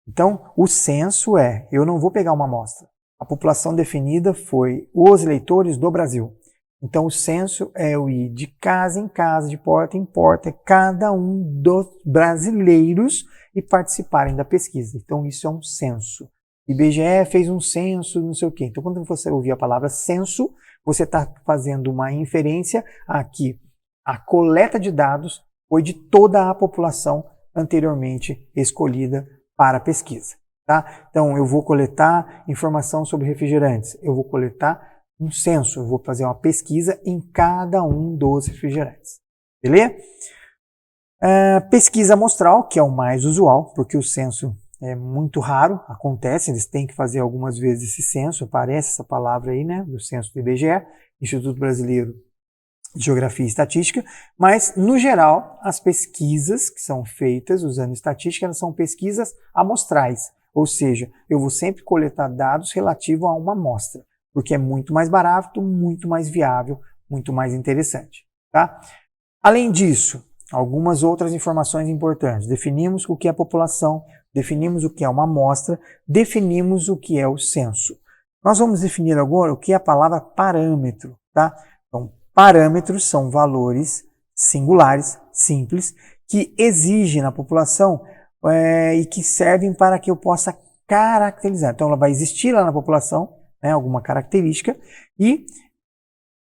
Então, o censo eu não vou pegar uma amostra. A população definida foi os eleitores do Brasil. Então, o censo é eu ir de casa em casa, de porta em porta, cada um dos brasileiros e participarem da pesquisa. Então, isso é um censo. IBGE fez um censo, não sei o quê. Então, quando você ouvir a palavra censo, você está fazendo uma inferência aqui. A coleta de dados foi de toda a população anteriormente escolhida para a pesquisa. Tá? Então, eu vou coletar informação sobre refrigerantes. Eu vou coletar um censo. Eu vou fazer uma pesquisa em cada um dos refrigerantes. Beleza? Pesquisa amostral, que é o mais usual, porque o censo é muito raro, acontece, eles têm que fazer algumas vezes esse censo, aparece essa palavra aí, né, do censo do IBGE, Instituto Brasileiro de Geografia e Estatística, mas, no geral, as pesquisas que são feitas usando estatística, elas são pesquisas amostrais, ou seja, eu vou sempre coletar dados relativos a uma amostra, porque é muito mais barato, muito mais viável, muito mais interessante, tá? Além disso, algumas outras informações importantes. Definimos o que é população, definimos o que é uma amostra, definimos o que é o censo. Nós vamos definir agora o que é a palavra parâmetro, tá? Então, parâmetros são valores singulares, simples, que exigem na população e que servem para que eu possa caracterizar. Então, ela vai existir lá na população, né, alguma característica, e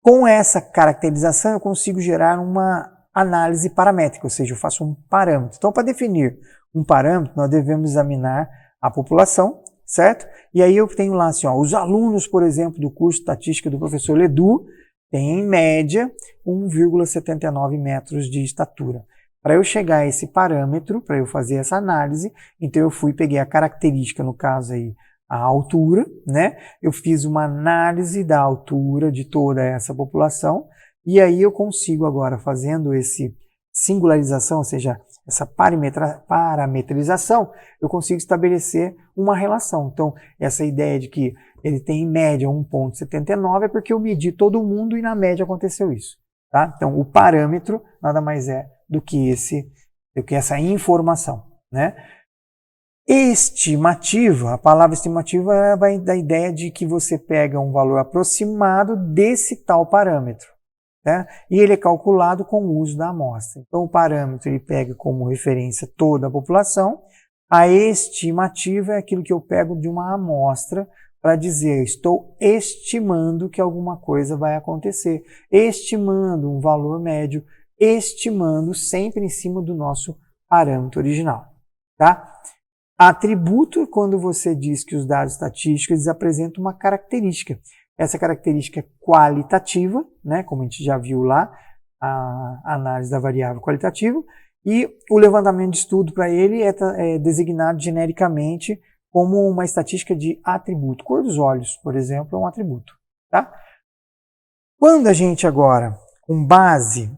com essa caracterização eu consigo gerar uma análise paramétrica, ou seja, eu faço um parâmetro. Então, para definir um parâmetro, nós devemos examinar a população, certo? E aí eu tenho lá assim, os alunos, por exemplo, do curso de estatística do professor Ledu têm, em média, 1,79 metros de estatura. Para eu chegar a esse parâmetro, para eu fazer essa análise, então eu peguei a característica, no caso aí, a altura, né? Eu fiz uma análise da altura de toda essa população, e aí eu consigo agora, fazendo esse singularização, ou seja, essa parametrização, eu consigo estabelecer uma relação. Então, essa ideia de que ele tem em média 1,79 é porque eu medi todo mundo e na média aconteceu isso. Tá? Então, o parâmetro nada mais é do que essa informação. Né? Estimativa, a palavra estimativa vai da ideia de que você pega um valor aproximado desse tal parâmetro. Né? E ele é calculado com o uso da amostra. Então, o parâmetro ele pega como referência toda a população. A estimativa é aquilo que eu pego de uma amostra para dizer, estou estimando que alguma coisa vai acontecer, estimando um valor médio, estimando sempre em cima do nosso parâmetro original. Tá? Atributo é quando você diz que os dados estatísticos eles apresentam uma característica. Essa característica é qualitativa, né, como a gente já viu lá, a análise da variável qualitativa, e o levantamento de estudo para ele é designado genericamente como uma estatística de atributo. Cor dos olhos, por exemplo, é um atributo. Tá? Quando a gente agora, com base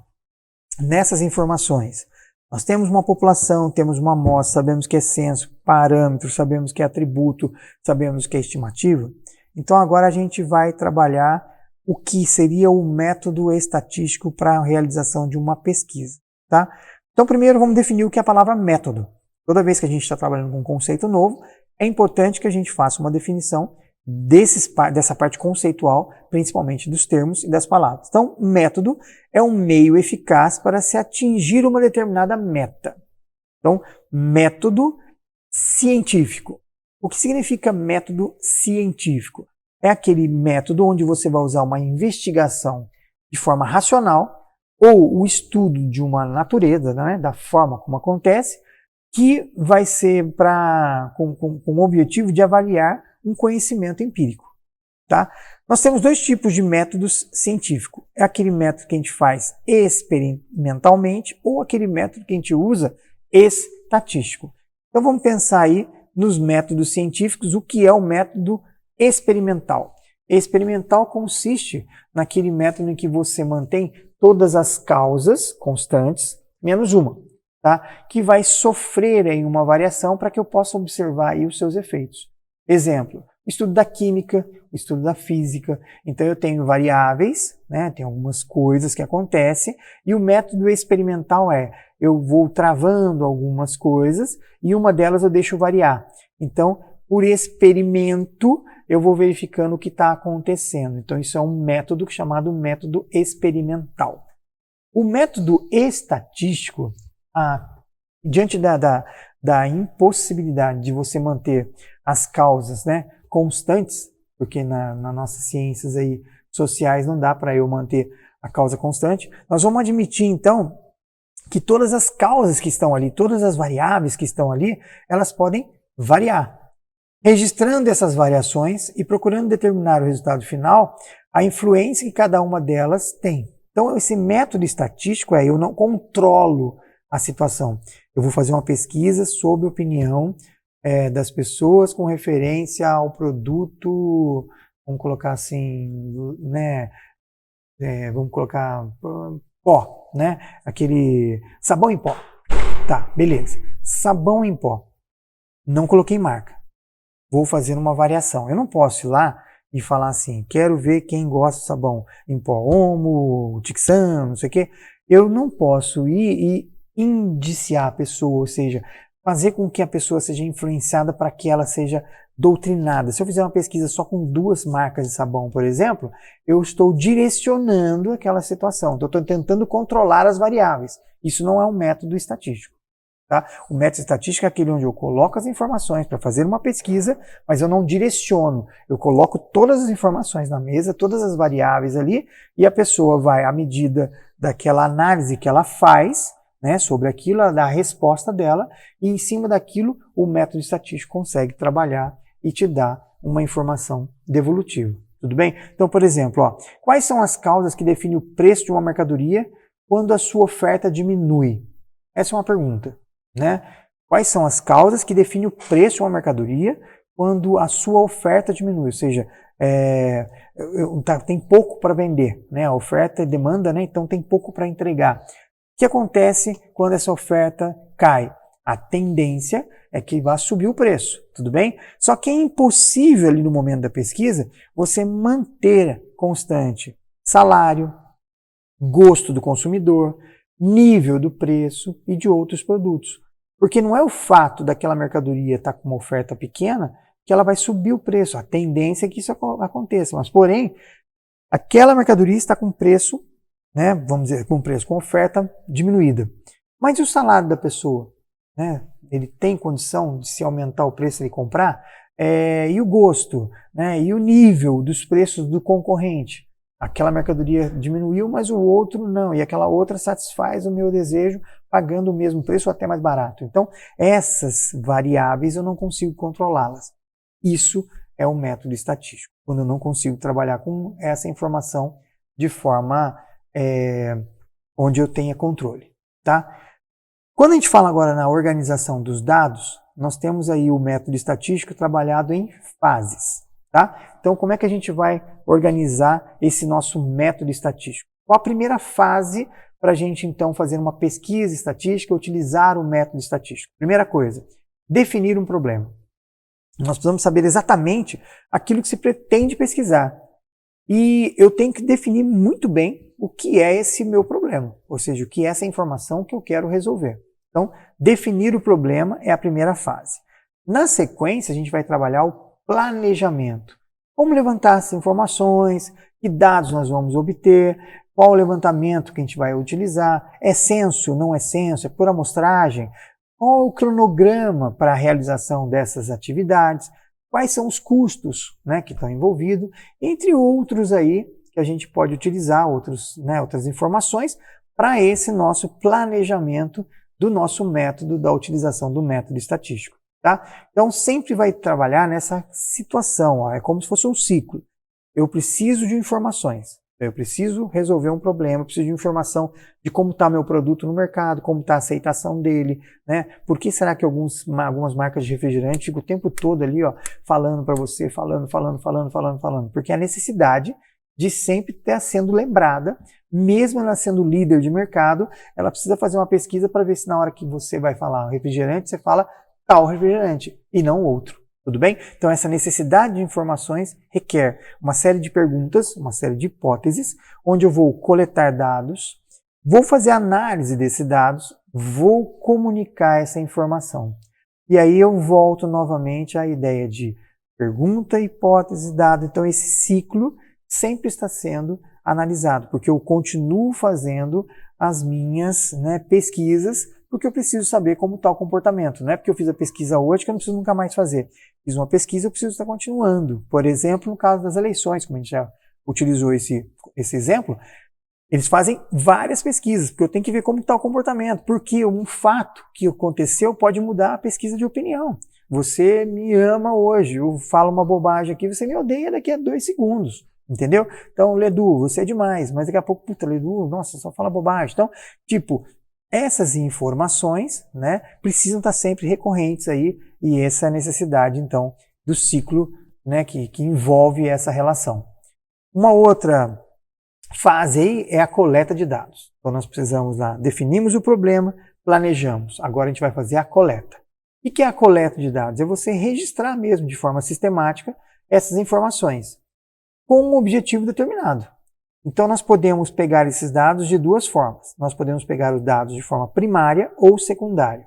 nessas informações, nós temos uma população, temos uma amostra, sabemos que é censo, parâmetro, sabemos que é atributo, sabemos que é estimativa, então agora a gente vai trabalhar o que seria o método estatístico para a realização de uma pesquisa. Tá? Então primeiro vamos definir o que é a palavra método. Toda vez que a gente está trabalhando com um conceito novo, é importante que a gente faça uma definição dessa parte conceitual, principalmente dos termos e das palavras. Então, método é um meio eficaz para se atingir uma determinada meta. Então, método científico. O que significa método científico? É aquele método onde você vai usar uma investigação de forma racional ou o estudo de uma natureza, né, da forma como acontece, que vai ser com o objetivo de avaliar um conhecimento empírico. Tá? Nós temos dois tipos de métodos científicos. É aquele método que a gente faz experimentalmente ou aquele método que a gente usa estatístico. Então vamos pensar aí nos métodos científicos, o que é o método experimental. Experimental consiste naquele método em que você mantém todas as causas constantes, menos uma. Tá? Que vai sofrer aí uma variação para que eu possa observar aí os seus efeitos. Exemplo, o estudo da química, o estudo da física. Então eu tenho variáveis, né? Tem algumas coisas que acontecem, e o método experimental eu vou travando algumas coisas e uma delas eu deixo variar. Então, por experimento, eu vou verificando o que está acontecendo. Então isso é um método chamado método experimental. O método estatístico, diante da impossibilidade de você manter as causas, né, constantes, porque nas nossas ciências aí, sociais não dá para eu manter a causa constante, nós vamos admitir então que todas as causas que estão ali, todas as variáveis que estão ali, elas podem variar. Registrando essas variações e procurando determinar o resultado final, a influência que cada uma delas tem. Então esse método estatístico eu não controlo a situação. Eu vou fazer uma pesquisa sobre a opinião das pessoas com referência ao produto, vamos colocar assim, né, vamos colocar pó, né, aquele sabão em pó. Tá, beleza. Sabão em pó. Não coloquei marca. Vou fazer uma variação. Eu não posso ir lá e falar assim, quero ver quem gosta de sabão em pó, Omo, Tixan, não sei o quê. Eu não posso ir e indiciar a pessoa, ou seja, fazer com que a pessoa seja influenciada para que ela seja doutrinada. Se eu fizer uma pesquisa só com 2 marcas de sabão, por exemplo, eu estou direcionando aquela situação. Então, eu estou tentando controlar as variáveis. Isso não é um método estatístico. Tá? O método estatístico é aquele onde eu coloco as informações para fazer uma pesquisa, mas eu não direciono. Eu coloco todas as informações na mesa, todas as variáveis ali, e a pessoa vai, à medida daquela análise que ela faz, né, sobre aquilo, ela dá a resposta dela, e em cima daquilo o método estatístico consegue trabalhar e te dar uma informação devolutiva. Tudo bem? Então, por exemplo, quais são as causas que definem o preço de uma mercadoria quando a sua oferta diminui? Essa é uma pergunta. Né? Quais são as causas que definem o preço de uma mercadoria quando a sua oferta diminui? Ou seja, tem pouco para vender, né? A oferta e demanda, né? Então tem pouco para entregar. O que acontece quando essa oferta cai. A tendência é que vai subir o preço, tudo bem? Só que é impossível ali no momento da pesquisa você manter constante salário, gosto do consumidor, nível do preço e de outros produtos. Porque não é o fato daquela mercadoria estar com uma oferta pequena que ela vai subir o preço. A tendência é que isso aconteça. Mas, porém, aquela mercadoria está com preço, né, vamos dizer, com oferta diminuída. Mas e o salário da pessoa? Né? Ele tem condição de se aumentar o preço ele comprar? E o gosto? Né? E o nível dos preços do concorrente? Aquela mercadoria diminuiu, mas o outro não. E aquela outra satisfaz o meu desejo pagando o mesmo preço ou até mais barato. Então, essas variáveis eu não consigo controlá-las. Isso é o método estatístico, quando eu não consigo trabalhar com essa informação de forma onde eu tenha controle. Tá? Quando a gente fala agora na organização dos dados, nós temos aí o método estatístico trabalhado em fases. Tá? Então, como é que a gente vai organizar esse nosso método estatístico? Qual a primeira fase para a gente, então, fazer uma pesquisa estatística, utilizar o método estatístico? Primeira coisa, definir um problema. Nós precisamos saber exatamente aquilo que se pretende pesquisar. E eu tenho que definir muito bem o que é esse meu problema, ou seja, o que é essa informação que eu quero resolver. Então, definir o problema é a primeira fase. Na sequência, a gente vai trabalhar o planejamento. Como levantar essas informações, que dados nós vamos obter, qual o levantamento que a gente vai utilizar, é censo, não é censo, é por amostragem, qual o cronograma para a realização dessas atividades, quais são os custos, né, que estão envolvidos, entre outros aí que a gente pode utilizar, outras informações para esse nosso planejamento do nosso método, da utilização do método estatístico. Tá? Então, sempre vai trabalhar nessa situação, ó, é como se fosse um ciclo. Eu preciso de informações, eu preciso resolver um problema, eu preciso de informação de como está meu produto no mercado, como está a aceitação dele, né? Por que será que algumas marcas de refrigerante ficam o tempo todo ali, ó, falando para você, falando, porque a necessidade de sempre estar sendo lembrada, mesmo ela sendo líder de mercado, ela precisa fazer uma pesquisa para ver se na hora que você vai falar refrigerante, você fala tal refrigerante e não outro, tudo bem? Então essa necessidade de informações requer uma série de perguntas, uma série de hipóteses, onde eu vou coletar dados, vou fazer análise desses dados, vou comunicar essa informação. E aí eu volto novamente à ideia de pergunta, hipótese, dado. Então esse ciclo sempre está sendo analisado, porque eu continuo fazendo as minhas pesquisas, porque eu preciso saber como está o comportamento. Não é porque eu fiz a pesquisa hoje que eu não preciso nunca mais fazer. Fiz uma pesquisa, eu preciso estar continuando. Por exemplo, no caso das eleições, como a gente já utilizou esse exemplo, eles fazem várias pesquisas, porque eu tenho que ver como está o comportamento, porque um fato que aconteceu pode mudar a pesquisa de opinião. Você me ama hoje, eu falo uma bobagem aqui, você me odeia daqui a 2 segundos. Entendeu? Então, Ledu, você é demais, mas daqui a pouco, puta, Ledu, nossa, só fala bobagem. Então, essas informações, precisam estar sempre recorrentes aí, e essa é a necessidade, então, do ciclo, que envolve essa relação. Uma outra fase aí é a coleta de dados. Então, nós precisamos lá, definimos o problema, planejamos. Agora a gente vai fazer a coleta. O que é a coleta de dados? É você registrar mesmo, de forma sistemática, essas informações, com um objetivo determinado. Então, nós podemos pegar esses dados de duas formas. Nós podemos pegar os dados de forma primária ou secundária.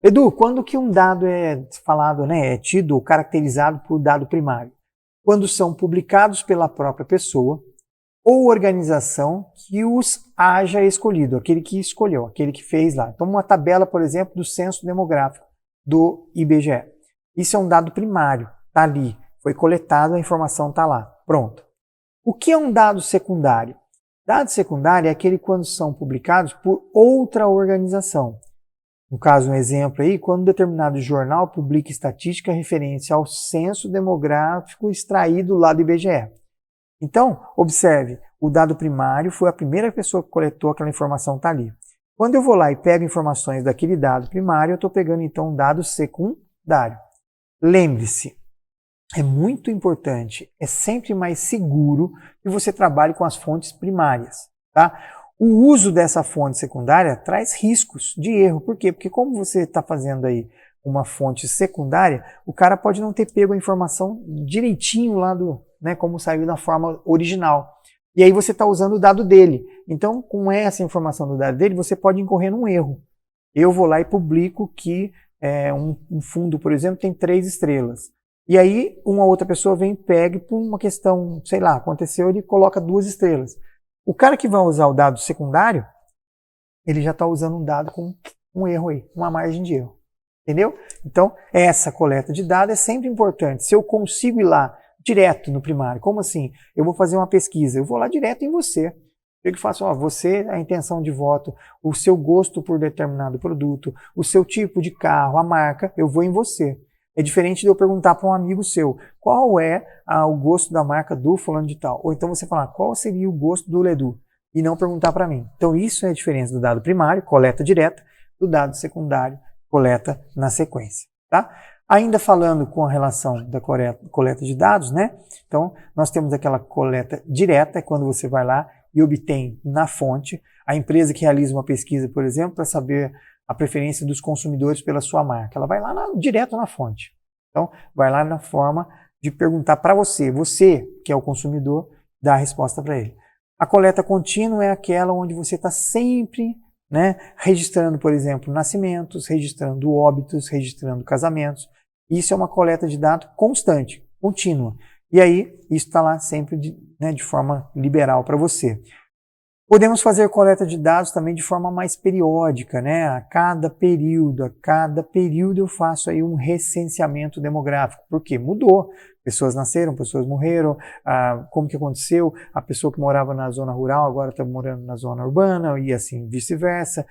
Edu, quando que um dado é falado, é tido ou caracterizado por dado primário? Quando são publicados pela própria pessoa ou organização que os haja escolhido, aquele que escolheu, aquele que fez lá. Então, uma tabela, por exemplo, do censo demográfico do IBGE. Isso é um dado primário, está ali, foi coletado, a informação está lá, pronto. O que é um dado secundário? Dado secundário é aquele quando são publicados por outra organização. No caso, um exemplo aí, quando um determinado jornal publica estatística referente ao censo demográfico extraído lá do IBGE. Então, observe, o dado primário foi a primeira pessoa que coletou aquela informação, está ali. Quando eu vou lá e pego informações daquele dado primário, eu estou pegando então um dado secundário. Lembre-se, é muito importante, é sempre mais seguro que você trabalhe com as fontes primárias. Tá? O uso dessa fonte secundária traz riscos de erro. Por quê? Porque como você está fazendo aí uma fonte secundária, o cara pode não ter pego a informação direitinho lá né, como saiu na forma original. E aí você está usando o dado dele. Então, com essa informação do dado dele, você pode incorrer num erro. Eu vou lá e publico que um fundo, por exemplo, tem 3 estrelas. E aí uma outra pessoa vem e pega por uma questão, sei lá, aconteceu, ele coloca 2 estrelas. O cara que vai usar o dado secundário, ele já está usando um dado com um erro aí, uma margem de erro. Entendeu? Então, essa coleta de dados é sempre importante. Se eu consigo ir lá direto no primário, como assim? Eu vou fazer uma pesquisa, eu vou lá direto em você. Eu que faço, você, a intenção de voto, o seu gosto por determinado produto, o seu tipo de carro, a marca, eu vou em você. É diferente de eu perguntar para um amigo seu, qual é o gosto da marca do fulano de tal? Ou então você falar, qual seria o gosto do Ledu? E não perguntar para mim. Então isso é a diferença do dado primário, coleta direta, do dado secundário, coleta na sequência. Tá? Ainda falando com a relação da coleta de dados, né? Então nós temos aquela coleta direta, é quando você vai lá e obtém na fonte, a empresa que realiza uma pesquisa, por exemplo, para saber a preferência dos consumidores pela sua marca. Ela vai lá direto na fonte. Então, vai lá na forma de perguntar para você que é o consumidor, dá a resposta para ele. A coleta contínua é aquela onde você está sempre, né, registrando, por exemplo, nascimentos, registrando óbitos, registrando casamentos. Isso é uma coleta de dados constante, contínua. E aí, isso está lá sempre de forma liberal para você. Podemos fazer coleta de dados também de forma mais periódica, né? A cada período eu faço aí um recenseamento demográfico. Por quê? Mudou. Pessoas nasceram, pessoas morreram, como que aconteceu? A pessoa que morava na zona rural agora está morando na zona urbana e assim vice-versa.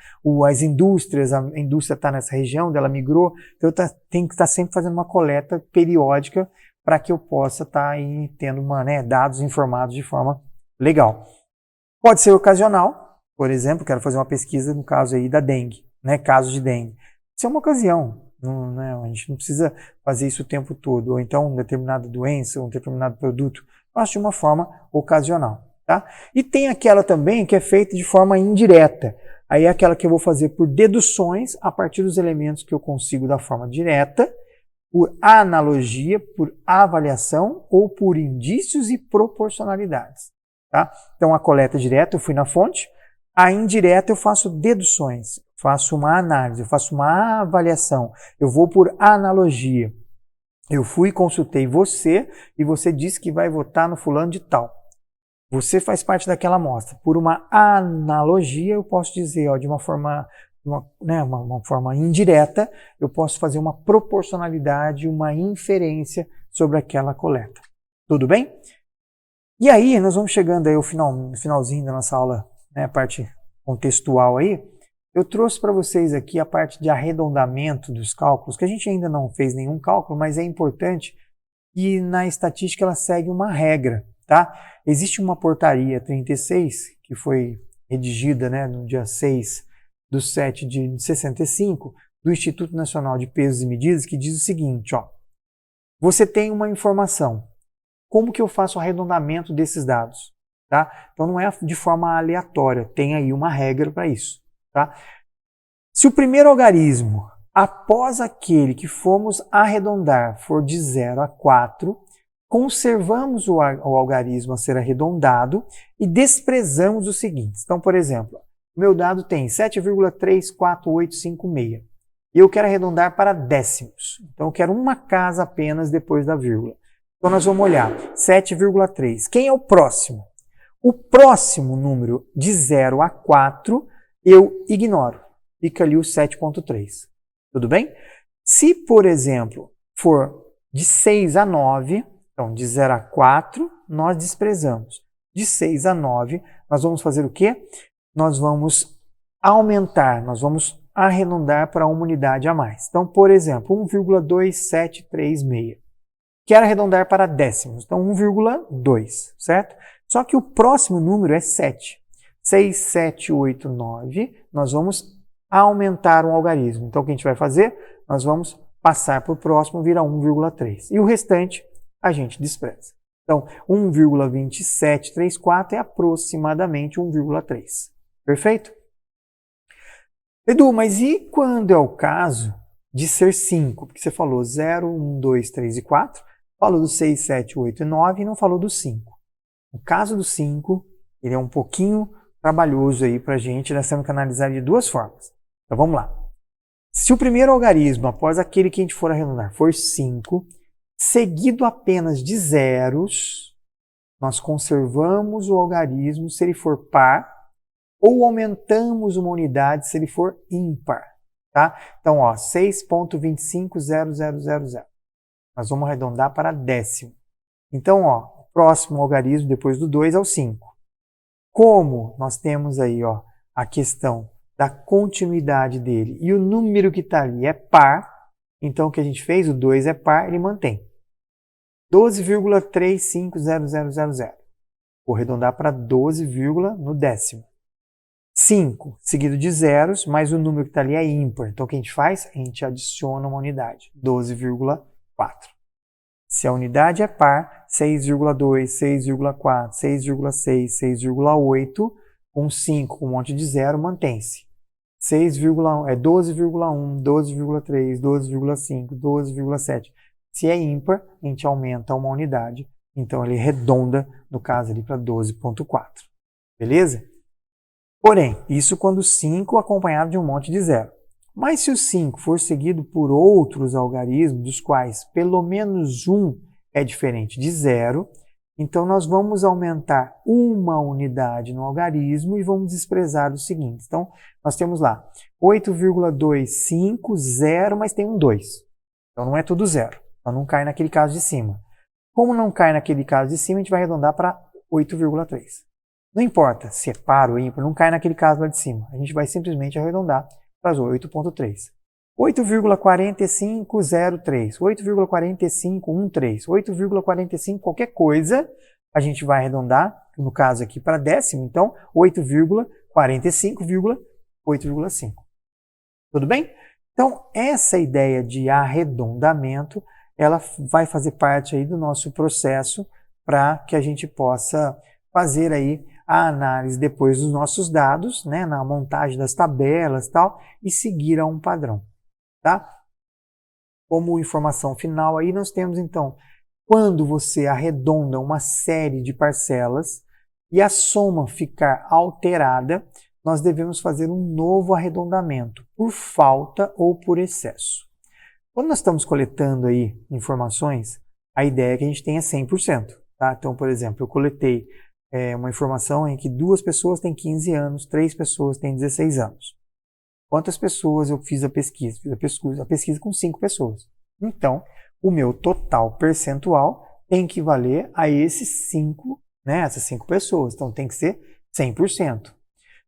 As indústrias, a indústria está nessa região, ela migrou. Então eu tenho que estar sempre fazendo uma coleta periódica para que eu possa estar aí tendo dados informados de forma legal. Pode ser ocasional, por exemplo, quero fazer uma pesquisa no caso aí da dengue, né, casos de dengue. Isso é uma ocasião, a gente não precisa fazer isso o tempo todo, ou então uma determinada doença, um determinado produto, faço de uma forma ocasional. Tá? E tem aquela também que é feita de forma indireta, aí é aquela que eu vou fazer por deduções a partir dos elementos que eu consigo da forma direta, por analogia, por avaliação ou por indícios e proporcionalidades. Tá? Então, a coleta direta, eu fui na fonte. A indireta, eu faço deduções, faço uma análise, eu faço uma avaliação. Eu vou por analogia. Eu fui e consultei você e você disse que vai votar no fulano de tal. Você faz parte daquela amostra. Por uma analogia, eu posso dizer, de uma forma indireta, eu posso fazer uma proporcionalidade, uma inferência sobre aquela coleta. Tudo bem? E aí, nós vamos chegando aí ao finalzinho da nossa aula, né, a parte contextual aí. Eu trouxe para vocês aqui a parte de arredondamento dos cálculos, que a gente ainda não fez nenhum cálculo, mas é importante e na estatística ela segue uma regra, tá? Existe uma portaria 36, que foi redigida, né, no dia 6/7 de 65, do Instituto Nacional de Pesos e Medidas, que diz o seguinte, você tem uma informação. Como que eu faço o arredondamento desses dados? Tá? Então não é de forma aleatória, tem aí uma regra para isso. Tá? Se o primeiro algarismo, após aquele que fomos arredondar, for de 0 a 4, conservamos o algarismo a ser arredondado e desprezamos os seguintes. Então, por exemplo, o meu dado tem 7,34856 e eu quero arredondar para décimos. Então eu quero uma casa apenas depois da vírgula. Então, nós vamos olhar 7,3. Quem é o próximo? O próximo número de 0 a 4 eu ignoro. Fica ali o 7,3. Tudo bem? Se, por exemplo, for de 6 a 9, então de 0 a 4, nós desprezamos. De 6 a 9, nós vamos fazer o quê? Nós vamos aumentar, nós vamos arredondar para uma unidade a mais. Então, por exemplo, 1,2736. Quero arredondar para décimos, então 1,2, certo? Só que o próximo número é 7. 6789, nós vamos aumentar um algarismo. Então o que a gente vai fazer? Nós vamos passar para o próximo, vira 1,3. E o restante a gente despreza. Então 1,2734 é aproximadamente 1,3. Perfeito? Edu, mas e quando é o caso de ser 5? Porque você falou 0, 1, 2, 3 e 4, falou do 6, 7, 8 e 9 e não falou do 5. No caso do 5, ele é um pouquinho trabalhoso aí para a gente, nós temos que analisar de duas formas. Então vamos lá. Se o primeiro algarismo, após aquele que a gente for arredondar, for 5, seguido apenas de zeros, nós conservamos o algarismo se ele for par, ou aumentamos uma unidade se ele for ímpar. Tá? Então, ó, 6.25000. Nós vamos arredondar para décimo. Então, ó, o próximo algarismo depois do 2 é o 5. Como nós temos aí, ó, a questão da continuidade dele e o número que está ali é par, então o que a gente fez, o 2 é par, ele mantém. 12,350000. Vou arredondar para 12, no décimo. 5, seguido de zeros, mas o número que está ali é ímpar. Então, o que a gente faz? A gente adiciona uma unidade, 12,4. Se a unidade é par, 6,2, 6,4, 6,6, 6,8, com 5, com um monte de zero, mantém-se. 6,1 é 12,1, 12,3, 12,5, 12,7. Se é ímpar, a gente aumenta uma unidade. Então, ele redonda, no caso ali, para 12,4. Beleza? Porém, isso quando 5 acompanhado de um monte de zero. Mas se o 5 for seguido por outros algarismos, dos quais pelo menos um é diferente de zero, então nós vamos aumentar uma unidade no algarismo e vamos desprezar o seguinte. Então, nós temos lá 8,250, mas tem um 2. Então não é tudo zero. Então não cai naquele caso de cima. Como não cai naquele caso de cima, a gente vai arredondar para 8,3. Não importa se é par ou ímpar, não cai naquele caso lá de cima. A gente vai simplesmente arredondar para 8,3. 8,4503, 8,4513, 8,45 qualquer coisa, a gente vai arredondar, no caso aqui, para décimo, então 8,45,8,5. Tudo bem? Então, essa ideia de arredondamento, ela vai fazer parte aí do nosso processo para que a gente possa fazer aí a análise depois dos nossos dados, né, na montagem das tabelas e tal, e seguir a um padrão. Tá? Como informação final aí, nós temos então, quando você arredonda uma série de parcelas e a soma ficar alterada, nós devemos fazer um novo arredondamento, por falta ou por excesso. Quando nós estamos coletando aí informações, a ideia é que a gente tenha 100%. Tá? Então, por exemplo, eu coletei uma informação em que 2 pessoas têm 15 anos, 3 pessoas têm 16 anos. Quantas pessoas eu fiz a pesquisa? Fiz a pesquisa com 5 pessoas. Então, o meu total percentual tem que valer a esses 5, né, essas 5 pessoas. Então, tem que ser 100%.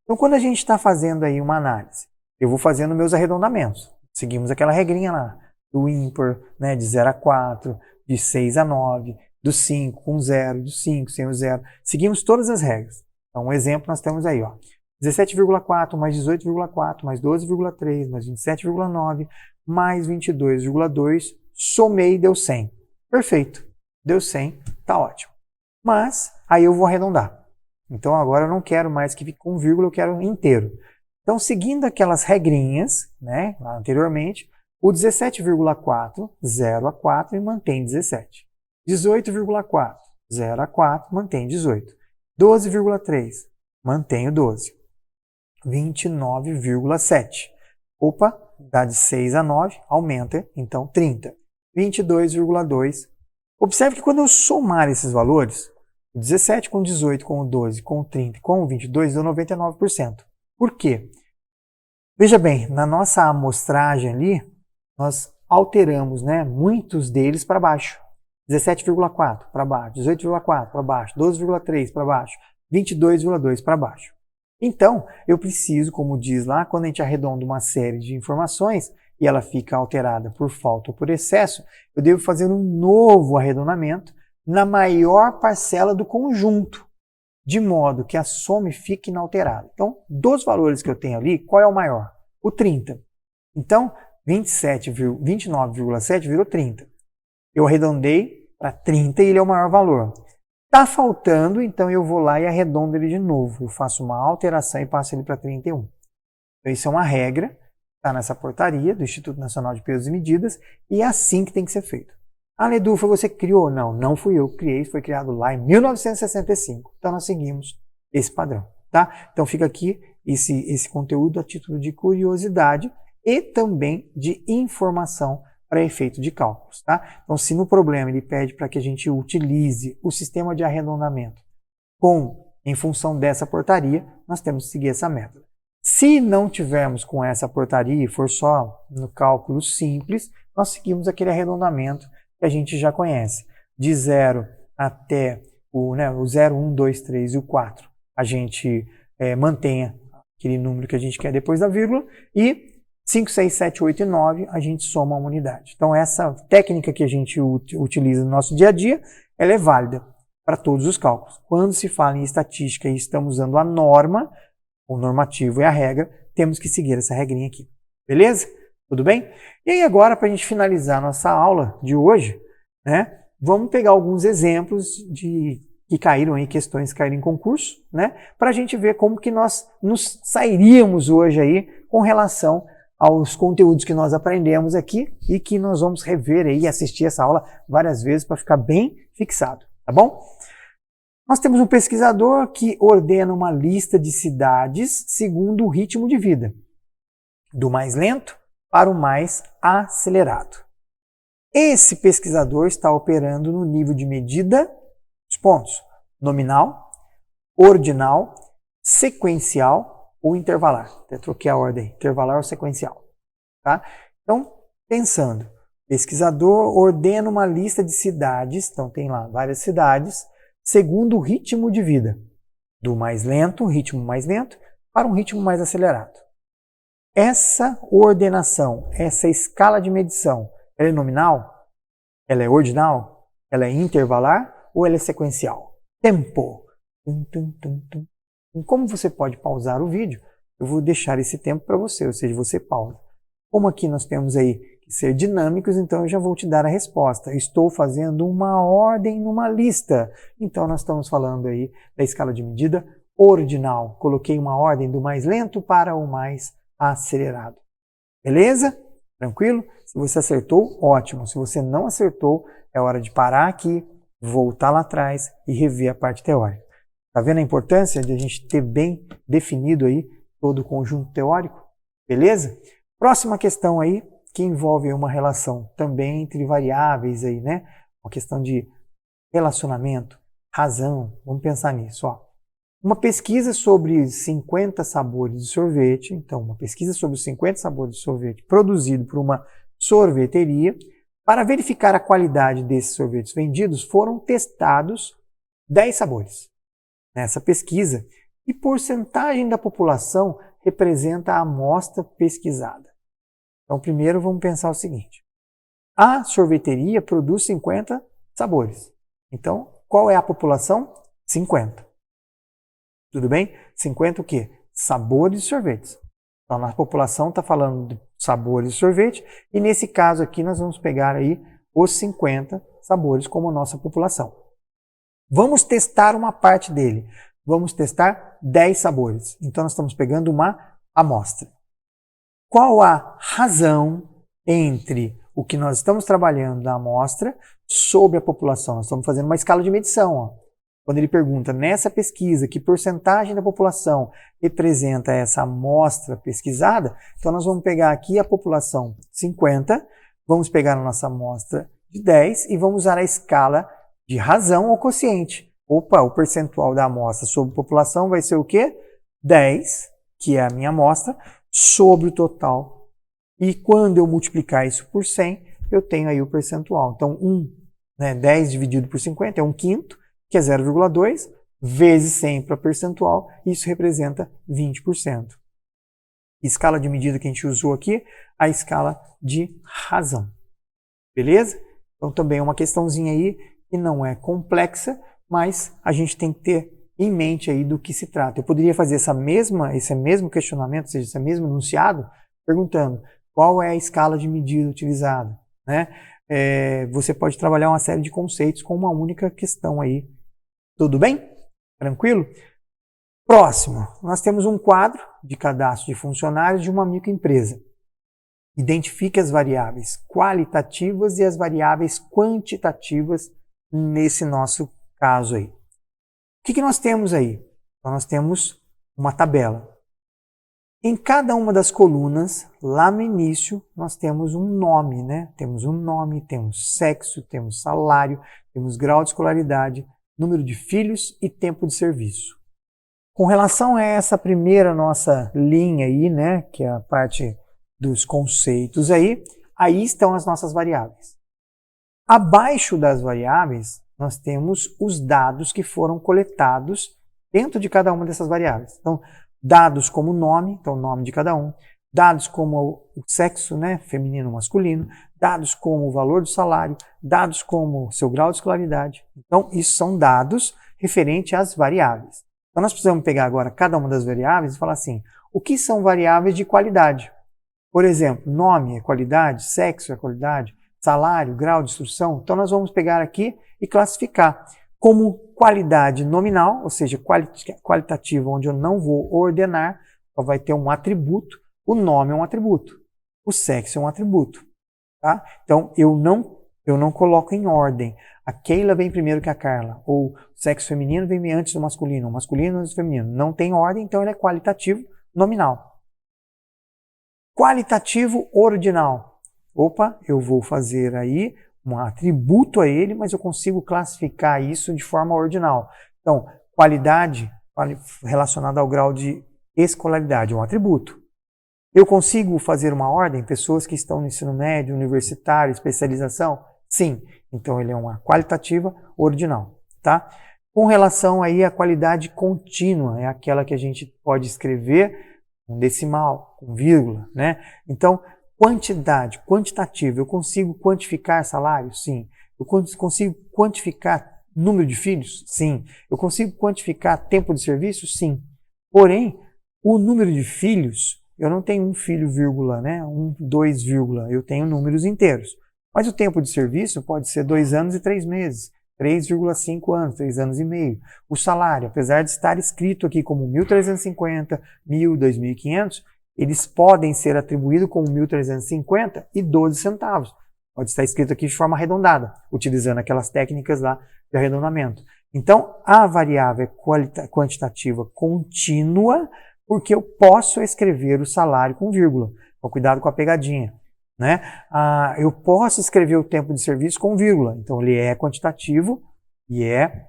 Então, quando a gente está fazendo aí uma análise, eu vou fazendo meus arredondamentos. Seguimos aquela regrinha lá, do ímpar, né, de 0 a 4, de 6 a 9, do 5 com 0, do 5 sem o 0. Seguimos todas as regras. Então, um exemplo nós temos aí, ó. 17,4 mais 18,4 mais 12,3 mais 27,9 mais 22,2, somei e deu 100. Perfeito. Deu 100, tá ótimo. Mas, aí eu vou arredondar. Então, agora eu não quero mais que fique com vírgula, eu quero inteiro. Então, seguindo aquelas regrinhas, né, lá anteriormente, o 17,4, 0 a 4 e mantém 17. 18,4, 0 a 4, mantém 18. 12,3, mantém o 12. 29,7. Opa, dá de 6 a 9, aumenta, então 30. 22,2. Observe que quando eu somar esses valores, o 17 com 18, com o 12, com o 30 com o 22, deu 99%. Por quê? Veja bem, na nossa amostragem ali, nós alteramos, né, muitos deles para baixo. 17,4 para baixo, 18,4 para baixo, 12,3 para baixo, 22,2 para baixo. Então, eu preciso, como diz lá, quando a gente arredonda uma série de informações e ela fica alterada por falta ou por excesso, eu devo fazer um novo arredondamento na maior parcela do conjunto, de modo que a soma fique inalterada. Então, dos valores que eu tenho ali, qual é o maior? O 30. Então, 29,7 virou 30. Eu arredondei para 30 e ele é o maior valor. Está faltando, então eu vou lá e arredondo ele de novo. Eu faço uma alteração e passo ele para 31. Então isso é uma regra, está nessa portaria do Instituto Nacional de Pesos e Medidas, e é assim que tem que ser feito. Ah, Ledulfa, você criou? Não, não fui eu que criei, foi criado lá em 1965. Então nós seguimos esse padrão, tá? Então fica aqui esse conteúdo a título de curiosidade e também de informação para efeito de cálculos, tá? Então se no problema ele pede para que a gente utilize o sistema de arredondamento em função dessa portaria, nós temos que seguir essa método. Se não tivermos com essa portaria e for só no cálculo simples, nós seguimos aquele arredondamento que a gente já conhece. De 0 até o 0, 1, 2, 3 e o 4, a gente mantém aquele número que a gente quer depois da vírgula, e 5, 6, 7, 8 e 9 a gente soma uma unidade. Então essa técnica que a gente utiliza no nosso dia a dia, ela é válida para todos os cálculos. Quando se fala em estatística e estamos usando a norma, o normativo e a regra, temos que seguir essa regrinha aqui. Beleza? Tudo bem? E aí agora, para a gente finalizar nossa aula de hoje, né, vamos pegar alguns exemplos que caíram aí, questões que caíram em concurso, né, para a gente ver como que nós nos sairíamos hoje aí com relação aos conteúdos que nós aprendemos aqui e que nós vamos rever aí e assistir essa aula várias vezes para ficar bem fixado, tá bom? Nós temos um pesquisador que ordena uma lista de cidades segundo o ritmo de vida, do mais lento para o mais acelerado. Esse pesquisador está operando no nível de medida, os pontos, nominal, ordinal, sequencial ou intervalar. Até troquei a ordem, intervalar ou sequencial. Tá? Então, pensando, pesquisador ordena uma lista de cidades, então tem lá várias cidades, segundo o ritmo de vida, do mais lento, ritmo mais lento, para um ritmo mais acelerado. Essa ordenação, essa escala de medição, ela é nominal? Ela é ordinal? Ela é intervalar? Ou ela é sequencial? Tempo. Como você pode pausar o vídeo, eu vou deixar esse tempo para você, ou seja, você pausa. Como aqui nós temos aí que ser dinâmicos, então eu já vou te dar a resposta. Estou fazendo uma ordem numa lista. Então nós estamos falando aí da escala de medida ordinal. Coloquei uma ordem do mais lento para o mais acelerado. Beleza? Tranquilo? Se você acertou, ótimo. Se você não acertou, é hora de parar aqui, voltar lá atrás e rever a parte teórica. Tá vendo a importância de a gente ter bem definido aí todo o conjunto teórico? Beleza? Próxima questão aí, que envolve uma relação também entre variáveis aí, né? Uma questão de relacionamento, razão. Vamos pensar nisso, ó. Uma pesquisa sobre 50 sabores de sorvete, então uma pesquisa sobre os 50 sabores de sorvete produzido por uma sorveteria, para verificar a qualidade desses sorvetes vendidos, foram testados 10 sabores. Nessa pesquisa, que porcentagem da população representa a amostra pesquisada? Então, primeiro vamos pensar o seguinte. A sorveteria produz 50 sabores. Então, qual é a população? 50. Tudo bem? 50 o quê? Sabores de sorvetes. Então, a população está falando de sabores de sorvete e nesse caso aqui nós vamos pegar aí os 50 sabores como nossa população. Vamos testar uma parte dele. Vamos testar 10 sabores. Então, nós estamos pegando uma amostra. Qual a razão entre o que nós estamos trabalhando da amostra sobre a população? Nós estamos fazendo uma escala de medição. Ó. Quando ele pergunta, nessa pesquisa, que porcentagem da população representa essa amostra pesquisada, então nós vamos pegar aqui a população 50, vamos pegar a nossa amostra de 10 e vamos usar a escala de razão ou quociente. Opa, o percentual da amostra sobre população vai ser o quê? 10, que é a minha amostra, sobre o total. E quando eu multiplicar isso por 100, eu tenho aí o percentual. Então, 10 dividido por 50 é 1/5, que é 0,2, vezes 100 para percentual, isso representa 20%. Escala de medida que a gente usou aqui, a escala de razão. Beleza? Então, também é uma questãozinha aí que não é complexa, mas a gente tem que ter em mente aí do que se trata. Eu poderia fazer esse mesmo questionamento, ou seja, esse mesmo enunciado, perguntando qual é a escala de medida utilizada, né? Você pode trabalhar uma série de conceitos com uma única questão aí Tudo bem? Tranquilo? Próximo, nós temos um quadro de cadastro de funcionários de uma microempresa. Identifique as variáveis qualitativas e as variáveis quantitativas nesse nosso caso aí. O que nós temos aí? Então, nós temos uma tabela. Em cada uma das colunas, lá no início, nós temos um nome, né? Temos um nome, temos sexo, temos salário, temos grau de escolaridade, número de filhos e tempo de serviço. Com relação a essa primeira nossa linha aí, né? Que é a parte dos conceitos aí estão as nossas variáveis. Abaixo das variáveis, nós temos os dados que foram coletados dentro de cada uma dessas variáveis. Então, dados como nome, então o nome de cada um, dados como o sexo, né, feminino ou masculino, dados como o valor do salário, dados como o seu grau de escolaridade. Então, isso são dados referentes às variáveis. Então, nós precisamos pegar agora cada uma das variáveis e falar assim, o que são variáveis de qualidade? Por exemplo, nome é qualidade, sexo é qualidade, salário, grau de instrução. Então, nós vamos pegar aqui e classificar como qualidade nominal, ou seja, qualitativa, onde eu não vou ordenar, só vai ter um atributo. O nome é um atributo, o sexo é um atributo. Tá? Então, eu não coloco em ordem. A Keila vem primeiro que a Carla, ou o sexo feminino vem antes do masculino, o masculino antes do feminino. Não tem ordem, então ele é qualitativo nominal. Qualitativo ordinal. Opa, eu vou fazer aí um atributo a ele, mas eu consigo classificar isso de forma ordinal. Então, qualidade relacionada ao grau de escolaridade, é um atributo. Eu consigo fazer uma ordem, pessoas que estão no ensino médio, universitário, especialização? Sim. Então, ele é uma qualitativa ordinal. Tá? Com relação aí à qualidade contínua, é aquela que a gente pode escrever com decimal, com vírgula, né? Então, quantidade, quantitativa, eu consigo quantificar salário? Sim. Eu consigo quantificar número de filhos? Sim. Eu consigo quantificar tempo de serviço? Sim. Porém, o número de filhos, eu não tenho um filho, vírgula, né? 2, vírgula, eu tenho números inteiros. Mas o tempo de serviço pode ser 2 anos e 3 meses, 3,5 anos, 3 anos e meio. O salário, apesar de estar escrito aqui como 1.350, 1.000, 2.500, eles podem ser atribuídos com 1.350 e 12 centavos. Pode estar escrito aqui de forma arredondada, utilizando aquelas técnicas lá de arredondamento. Então, a variável é quantitativa contínua, porque eu posso escrever o salário com vírgula. Então, cuidado com a pegadinha. Né? Eu posso escrever o tempo de serviço com vírgula. Então, ele é quantitativo e é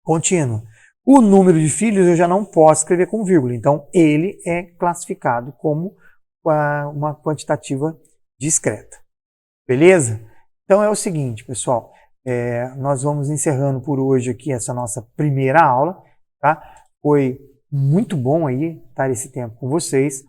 contínuo. O número de filhos eu já não posso escrever com vírgula, então ele é classificado como uma quantitativa discreta. Beleza? Então é o seguinte, pessoal, nós vamos encerrando por hoje aqui essa nossa primeira aula. Tá? Foi muito bom aí estar esse tempo com vocês.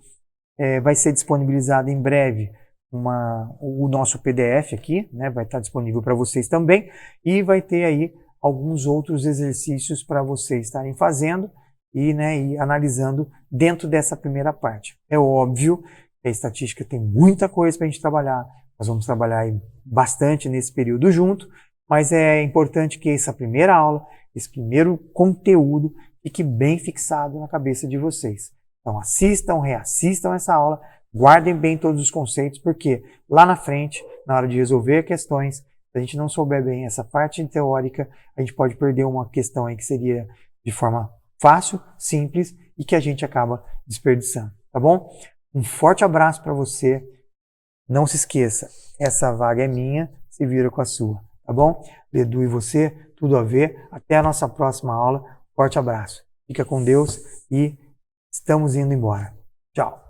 Vai ser disponibilizado em breve o nosso PDF aqui, né? Vai estar disponível para vocês também e vai ter aí alguns outros exercícios para vocês estarem fazendo e analisando dentro dessa primeira parte. É óbvio que a estatística tem muita coisa para a gente trabalhar, nós vamos trabalhar aí bastante nesse período junto, mas é importante que essa primeira aula, esse primeiro conteúdo fique bem fixado na cabeça de vocês. Então assistam, reassistam essa aula, guardem bem todos os conceitos, porque lá na frente, na hora de resolver questões, se a gente não souber bem essa parte teórica, a gente pode perder uma questão aí que seria de forma fácil, simples e que a gente acaba desperdiçando, tá bom? Um forte abraço para você. Não se esqueça, essa vaga é minha, se vira com a sua, tá bom? Edu e você, tudo a ver. Até a nossa próxima aula. Forte abraço. Fica com Deus e estamos indo embora. Tchau.